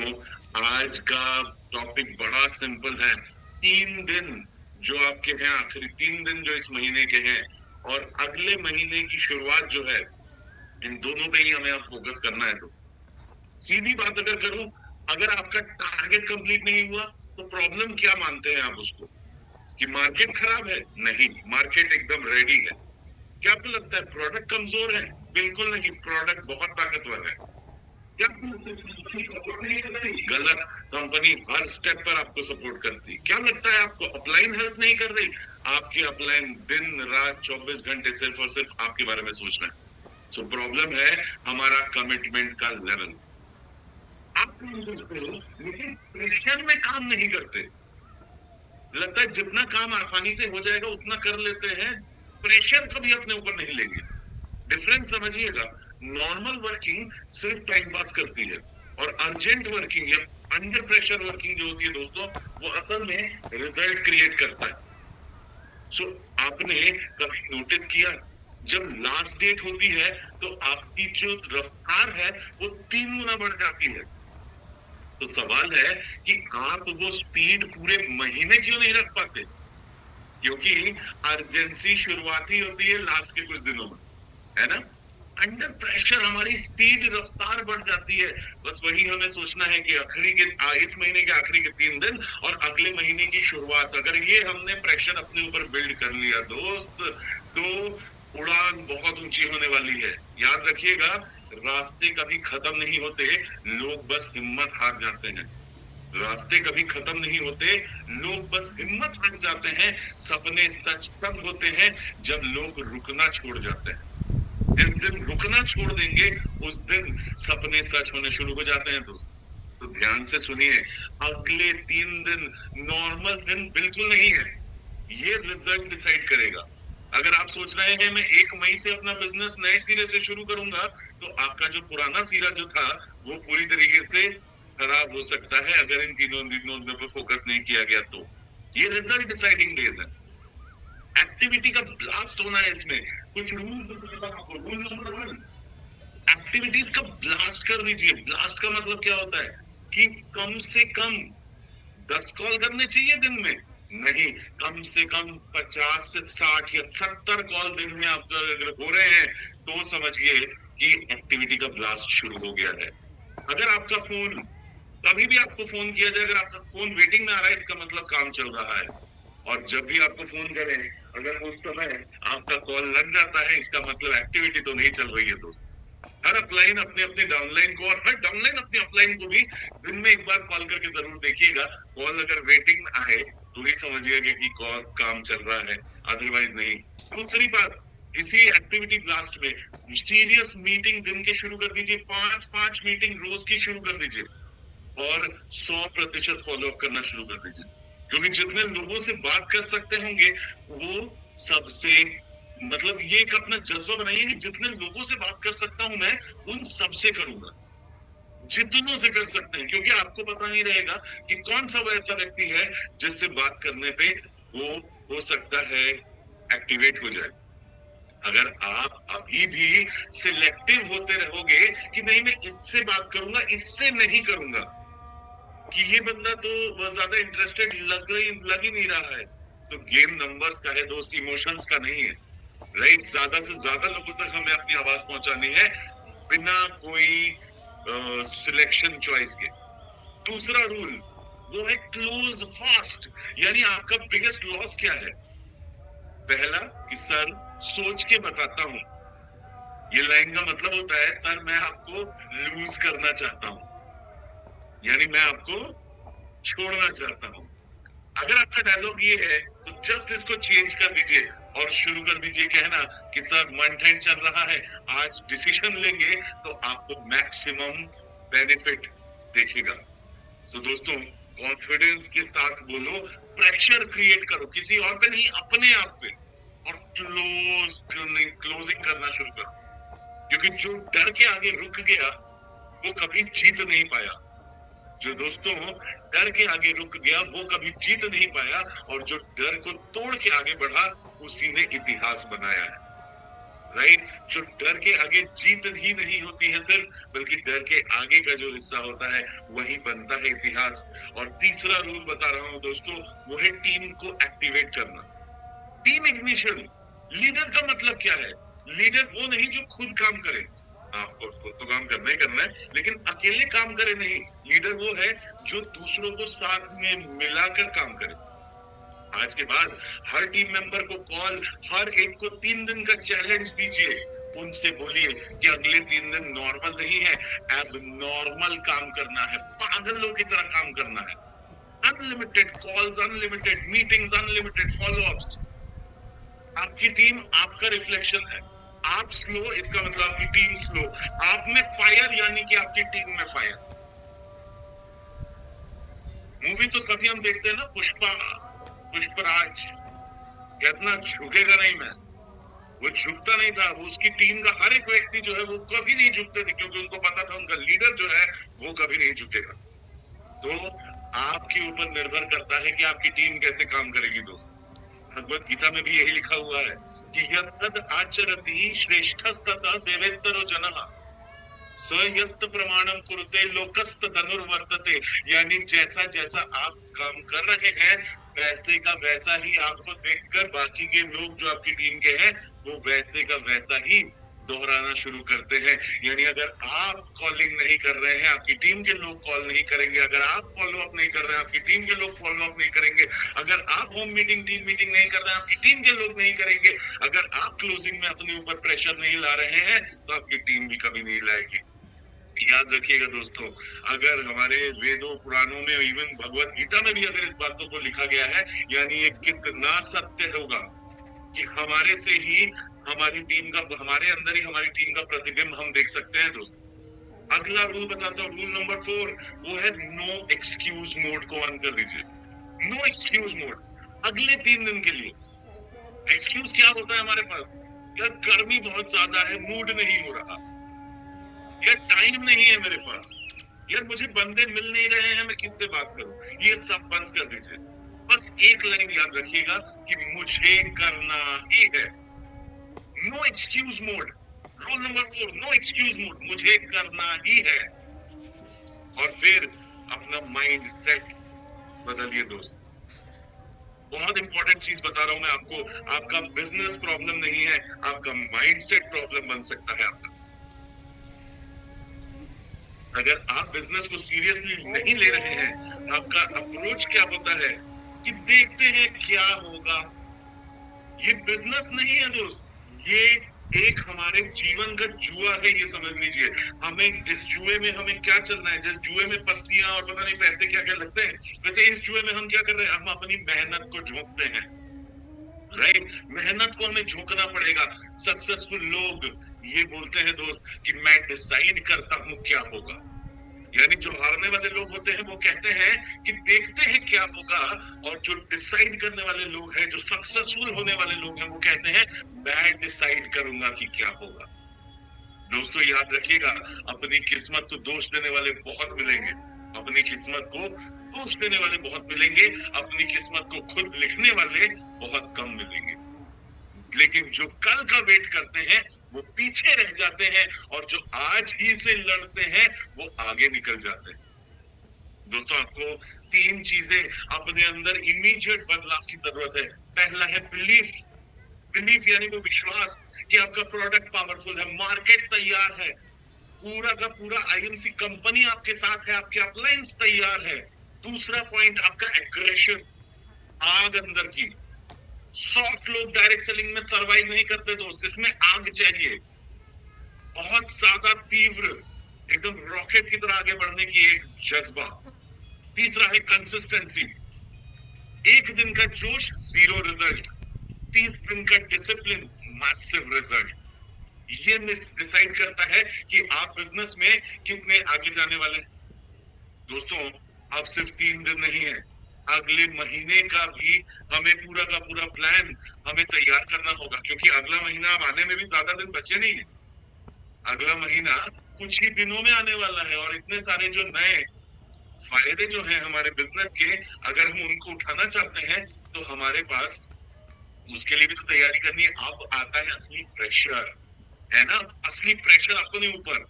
आज का टॉपिक बड़ा सिंपल है। 3 दिन जो आपके हैं, आखिरी 3 दिन जो इस महीने के हैं, और अगले महीने की शुरुआत जो है, इन दोनों पे ही हमें अब फोकस करना है दोस्त। सीधी बात अगर करूं, अगर आपका टारगेट कंप्लीट नहीं हुआ तो प्रॉब्लम क्या मानते हैं आप उसको? कि मार्केट खराब है? नहीं, मार्केट एकदम रेडी है। क्या आपको लगता है प्रोडक्ट कमजोर है? बिल्कुल नहीं, प्रोडक्ट बहुत ताकतवर है। क्या आपको लगता है सपोर्ट नहीं करती? गलत, कंपनी हर स्टेप पर आपको सपोर्ट करती। क्या लगता है आपको अपलाइन हेल्प नहीं कर रही? आपकी अपलाइन दिन रात 24 घंटे सिर्फ और सिर्फ आपके बारे में सोच रहे हैं। तो प्रॉब्लम है हमारा कमिटमेंट का लेवल। आप काम करते हो लेकिन प्रेशर में काम नहीं करते। लगता है जितना काम आसानी से हो जाएगा उतना कर लेते हैं, प्रेशर कभी अपने ऊपर नहीं लेंगे। डिफरेंस समझिएगा, नॉर्मल वर्किंग सिर्फ टाइम पास करती है, और अर्जेंट वर्किंग या अंडर प्रेशर वर्किंग जो होती है दोस्तों, वो असल में रिजल्ट क्रिएट करता है। सो आपने कभी नोटिस किया, जब लास्ट डेट होती है तो आपकी जो रफ्तार है वो 3 गुना बढ़ जाती है। तो सवाल है कि आप वो स्पीड पूरे महीने क्यों नहीं रख पाते? क्योंकि अर्जेंसी शुरुआती होती है लास्ट के कुछ दिनों में, है ना। अंडर प्रेशर हमारी स्पीड, रफ्तार बढ़ जाती है। बस वही हमें सोचना है कि इस महीने के आखिरी के 3 दिन और अगले महीने की शुरुआत, अगर ये हमने प्रेशर अपने ऊपर बिल्ड कर लिया दोस्त, तो उड़ान बहुत ऊंची होने वाली है। याद रखिएगा, रास्ते कभी खत्म नहीं होते, लोग बस हिम्मत हार जाते हैं। रास्ते कभी खत्म नहीं होते, लोग बस हिम्मत हार जाते हैं। सपने सच तब होते हैं जब लोग रुकना छोड़ जाते हैं। जिस दिन रुकना छोड़ देंगे उस दिन सपने सच होने शुरू हो जाते हैं दोस्त। तो ध्यान से सुनिए, अगले 3 दिन नॉर्मल दिन बिल्कुल नहीं है, ये रिजल्ट डिसाइड करेगा। अगर आप सोच रहे हैं मैं 1 मई से अपना बिजनेस नए सिरे से शुरू करूंगा, तो आपका जो पुराना सिरा जो था वो पूरी तरीके से खराब हो सकता है अगर इन तीनों दिनों पर फोकस नहीं किया गया। तो ये रिजल्ट डिसाइडिंग डेज है। एक्टिविटी का ब्लास्ट होना है इसमें। कुछ रूल्स बताता हूं आपको। रूल नंबर 1, एक्टिविटीज का ब्लास्ट कर दीजिए। ब्लास्ट का मतलब क्या होता है कि कम से कम 10 कॉल करने चाहिए दिन में, नहीं, कम से कम 50 से 60 या 70 कॉल दिन में आपका अगर हो रहे हैं तो समझिए कि एक्टिविटी का ब्लास्ट शुरू हो गया है। अगर आपका फोन कभी भी आपको फोन किया जाए, अगर आपका फोन वेटिंग में आ रहा है, इसका मतलब काम चल रहा है। और जब भी आपको फोन करें, अगर उस समय आपका कॉल लग जाता है, इसका मतलब एक्टिविटी तो नहीं चल रही है दोस्त। हर अपलाइन अपने अपने डाउनलाइन को और हर डाउनलाइन अपने अपलाइन को भी दिन में एक बार कॉल करके जरूर देखिएगा। कॉल अगर वेटिंग में आए तो ही समझिएगा कि कॉल काम चल रहा है, अदरवाइज नहीं। दूसरी बात, इसी एक्टिविटी ब्लास्ट में सीरियस मीटिंग दिन के शुरू कर दीजिए। 5 मीटिंग रोज की शुरू कर दीजिए और 100% फॉलो अप करना शुरू कर दीजिए। क्योंकि जितने लोगों से बात कर सकते होंगे वो सबसे, मतलब ये एक अपना जज्बा बनाइए कि जितने लोगों से बात कर सकता हूं मैं उन सबसे करूंगा, जितनों से कर सकते हैं। क्योंकि आपको पता नहीं रहेगा कि कौन सा वो ऐसा व्यक्ति है जिससे बात करने पे वो हो सकता है एक्टिवेट हो जाए। अगर आप अभी भी सिलेक्टिव होते रहोगे कि नहीं मैं इससे बात करूंगा, इससे नहीं करूंगा, कि ये बंदा तो ज्यादा इंटरेस्टेड लग ही नहीं रहा है, तो गेम नंबर्स का है दोस्त, इमोशंस का नहीं है। राइट, ज्यादा से ज्यादा लोगों तक हमें अपनी आवाज पहुंचानी है बिना कोई सिलेक्शन चॉइस के। दूसरा रूल वो है क्लोज फास्ट। यानी आपका बिगेस्ट लॉस क्या है? पहला कि सर सोच के बताता हूं, ये लाइन का मतलब होता है सर मैं आपको लूज करना चाहता हूं, यानी मैं आपको छोड़ना चाहता हूं। अगर आपका डायलॉग ये है तो जस्ट इसको चेंज कर दीजिए और शुरू कर दीजिए कहना कि सर मंथ एंड चल रहा है, आज डिसीजन लेंगे तो आपको मैक्सिमम बेनिफिट देखेगा। सो दोस्तों, कॉन्फिडेंस के साथ बोलो, प्रेशर क्रिएट करो, किसी और पे नहीं, अपने आप पे, और क्लोजिंग करना शुरू करो। क्योंकि जो डर के आगे रुक गया वो कभी जीत नहीं पाया। जो दोस्तों डर के आगे रुक गया वो कभी जीत नहीं पाया, और जो डर को तोड़ के आगे बढ़ा उसी ने इतिहास बनाया है। राइट, जो डर के आगे जीत ही नहीं होती है सिर्फ, बल्कि डर के आगे का जो हिस्सा होता है वही बनता है इतिहास। और तीसरा रूल बता रहा हूं दोस्तों, वो है टीम को एक्टिवेट करना। Team ignition. लीडर का मतलब क्या है? लीडर वो नहीं जो खुद काम करे, ऑफकोर्स खुद तो काम करना ही करना है, लेकिन अकेले काम करे नहीं। लीडर वो है जो दूसरों को साथ में मिलाकर काम करे। आज के बाद हर टीम मेंबर को कॉल, हर एक को 3 दिन का चैलेंज दीजिए। उनसे बोलिए कि अगले 3 दिन नॉर्मल नहीं है, अब नॉर्मल काम करना है, पागलों की तरह काम करना है। Unlimited calls, unlimited meetings, unlimited follow-ups. आपकी टीम आपका रिफ्लेक्शन है। आप स्लो, इसका मतलब आपकी टीम स्लो। आप में फायर यानी कि आपकी टीम में फायर। मूवी तो सभी हम देखते हैं ना, पुष्पराज, कितना झुकेगा नहीं मैं, वो झुकता नहीं था। वो उसकी टीम का हर एक व्यक्ति जो है वो कभी नहीं झुकते थे, क्योंकि उनको पता था उनका लीडर जो है वो कभी नहीं झुकेगा। तो आपके ऊपर निर्भर करता है कि आपकी टीम कैसे काम करेगी दोस्त। भगवत गीता में भी यही लिखा हुआ है कि यत्तद् आचरति श्रेष्ठस्ततः देवेत्तरो जनः स यत् प्रमाणम कुरुते लोकस्तदनुर्वर्तते। यानी जैसा जैसा आप काम कर रहे हैं वैसे का वैसा ही आपको देखकर बाकी के लोग जो आपकी टीम के हैं वो वैसे का वैसा ही दोहराना शुरू करते हैं। यानी अगर आप कॉलिंग नहीं कर रहे हैं, आपकी टीम के लोग कॉल नहीं करेंगे, अगर आप फॉलो अप नहीं कर रहे हैं, आपकी टीम के लोग फॉलो अप नहीं करेंगे, अगर आप होम मीटिंग टीम मीटिंग नहीं कर रहे हैं, आपकी टीम के लोग नहीं करेंगे, अगर आप क्लोजिंग में अपने ऊपर प्रेशर नहीं ला रहे हैं, तो आपकी टीम भी कभी नहीं लाएगी। याद रखिएगा दोस्तों, अगर हमारे वेदों पुराणों में, इवन भगवत गीता में भी अगर इस बातों को लिखा गया है, यानी ये कितना सत्य होगा कि हमारे से ही हमारी टीम का, हमारे अंदर ही हमारी टीम का प्रतिबिंब हम देख सकते हैं दोस्तों। अगला रूल बताता हूँ, रूल नंबर 4, वो है नो एक्सक्यूज मोड को ऑन कर दीजिए। नो एक्सक्यूज मोड अगले 3 दिन के लिए। एक्सक्यूज क्या होता है हमारे पास? यार गर्मी बहुत ज्यादा है, मूड नहीं हो रहा, यार टाइम नहीं है मेरे पास, यार मुझे बंदे मिल नहीं रहे हैं, मैं किससे बात करूं। ये सब बंद कर दीजिए। बस एक लाइन याद रखिएगा कि मुझे करना ही है। No excuse mode, rule number 4, no excuse mode, मुझे करना ही है। और फिर अपना माइंड सेट बदलिए दोस्त। बहुत इंपॉर्टेंट चीज बता रहा हूं मैं आपको, आपका बिजनेस प्रॉब्लम नहीं है, आपका माइंड सेट प्रॉब्लम बन सकता है आपका। अगर आप बिजनेस को सीरियसली नहीं ले रहे हैं, आपका अप्रोच क्या होता है कि देखते हैं क्या होगा। ये बिजनेस नहीं है दोस्त, ये एक हमारे जीवन का जुआ है, ये समझ लीजिए। हमें इस जुए में हमें क्या चलना है, जैसे जुए में पत्तियां और पता नहीं पैसे क्या क्या लगते हैं, वैसे इस जुए में हम क्या कर रहे हैं, हम अपनी मेहनत को झोंकते हैं। राइट, मेहनत को हमें झोंकना पड़ेगा। सक्सेसफुल लोग ये बोलते हैं दोस्त कि मैं डिसाइड करता हूं क्या होगा। यानी जो हारने वाले लोग होते हैं वो कहते हैं कि देखते हैं क्या होगा, और जो डिसाइड करने वाले लोग हैं, जो सक्सेसफुल होने वाले लोग हैं, वो कहते हैं मैं डिसाइड करूंगा कि क्या होगा। दोस्तों याद रखिएगा, अपनी किस्मत को दोष देने वाले बहुत मिलेंगे, अपनी किस्मत को दोष देने वाले बहुत मिलेंगे, अपनी किस्मत को खुद लिखने वाले बहुत कम मिलेंगे। लेकिन जो कल का वेट करते हैं वो पीछे रह जाते हैं, और जो आज ही से लड़ते हैं वो आगे निकल जाते हैं। दोस्तों आपको 3 चीजें अपने अंदर इमीडिएट बदलाव की जरूरत है। पहला है बिलीफ। बिलीफ यानी वो विश्वास कि आपका प्रोडक्ट पावरफुल है, मार्केट तैयार है, पूरा का पूरा आईएमसी कंपनी आपके साथ है, आपके अपलाइंस तैयार है। दूसरा पॉइंट आपका एग्रेशन, आग अंदर की। सॉफ्ट लोग डायरेक्ट सेलिंग में सरवाइव नहीं करते दोस्त, इसमें आग चाहिए, बहुत ज्यादा तीव्र, एकदम रॉकेट की तरह आगे बढ़ने की एक जज्बा। तीसरा है कंसिस्टेंसी, 1 दिन का जोश 0 रिजल्ट, 30 दिन का डिसिप्लिन मैसिव रिजल्ट। ये डिसाइड करता है कि आप बिजनेस में कितने आगे जाने वाले हैं। दोस्तों अब सिर्फ 3 दिन नहीं है, अगले महीने का भी हमें पूरा का पूरा प्लान हमें तैयार करना होगा, क्योंकि अगला महीना अब आने में भी ज्यादा दिन बचे नहीं है। अगला महीना कुछ ही दिनों में आने वाला है, और इतने सारे जो नए फायदे जो हैं हमारे बिजनेस के, अगर हम उनको उठाना चाहते हैं तो हमारे पास उसके लिए भी तो तैयारी करनी है। अब आता है असली प्रेशर, है ना, असली प्रेशर अपने ऊपर।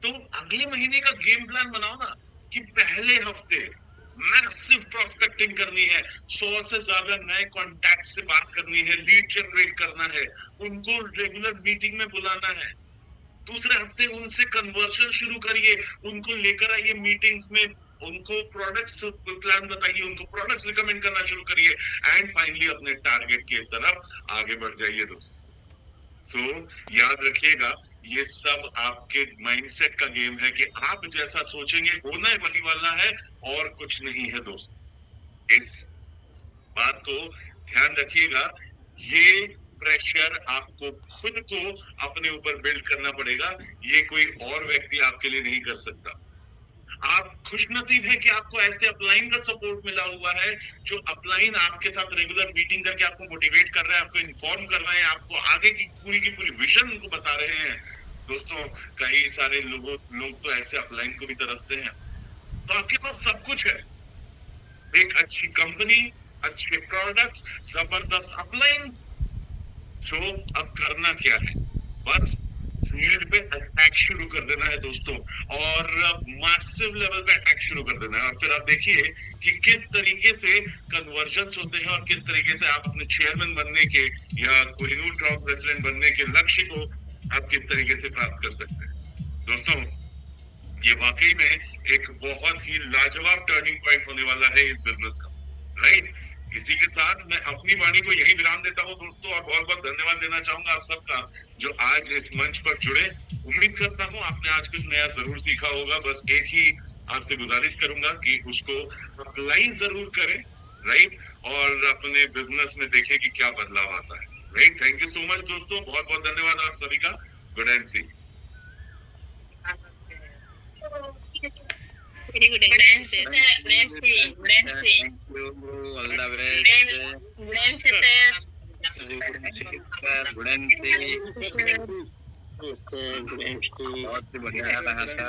तो अगले महीने का गेम प्लान बनाओ ना, कि पहले हफ्ते मैसिव प्रोस्पेक्टिंग करनी है, 100 से ज्यादा नए कॉन्टैक्ट से बात करनी है, लीड जनरेट करना है, उनको रेगुलर मीटिंग में बुलाना है। दूसरे हफ्ते उनसे कन्वर्जन शुरू करिए, उनको लेकर आइए मीटिंग्स में, उनको प्रोडक्ट्स प्लान बताइए, उनको प्रोडक्ट्स रिकमेंड करना शुरू करिए, एंड फाइनली अपने टारगेट की तरफ आगे बढ़ जाइए दोस्त। सो याद रखिएगा, ये सब आपके माइंडसेट का गेम है कि आप जैसा सोचेंगे होना वही वाला है, और कुछ नहीं है दोस्त। इस बात को ध्यान रखिएगा। ये प्रेशर आपको खुद को अपने ऊपर बिल्ड करना पड़ेगा, ये कोई और व्यक्ति आपके लिए नहीं कर सकता। आप खुशनसीब हैं कि आपको ऐसे अपलाइन का सपोर्ट मिला हुआ है, जो अपलाइन आपके साथ रेगुलर मीटिंग करके आपको मोटिवेट कर रहे हैं, आपको इन्फॉर्म कर रहे हैं, आपको आगे की पूरी विजन को बता रहे हैं। दोस्तों कई सारे लोग तो ऐसे अपलाइन को भी तरसते हैं। तो आपके पास सब कुछ है, एक अच्छी कंपनी, अच्छे प्रोडक्ट्स, जबरदस्त अपलाइन। सो अब करना क्या है, बस फील्ड पे अटैक शुरू कर देना है दोस्तों, और मैसिव लेवल पे अटैक शुरू कर देना है। और फिर आप देखिए कि किस तरीके से कन्वर्जन्स होते हैं, और किस तरीके से आप अपने चेयरमैन बनने के या कोहिनूर क्राउड प्रेसिडेंट बनने के लक्ष्य को आप किस तरीके से प्राप्त कर सकते हैं। दोस्तों, ये वाकई में एक बहुत ही लाजवाब टर्निंग पॉइंट होने वाला है इस बिजनेस का, राइट। इसी के साथ मैं अपनी वाणी को यही विराम देता हूं दोस्तों, और बहुत बहुत धन्यवाद देना चाहूंगा आप सबका जो आज इस मंच पर जुड़े। उम्मीद करता हूं आपने आज कुछ नया जरूर सीखा होगा। बस एक ही आपसे गुजारिश करूंगा कि उसको अप्लाई जरूर करें, राइट, और अपने बिजनेस में देखें कि क्या बदलाव आता है, right. Thank you so much दोस्तों, बहुत बहुत धन्यवाद आप सभी का। Good and see. Very good example. All the best. बहुत बढ़िया रहा था।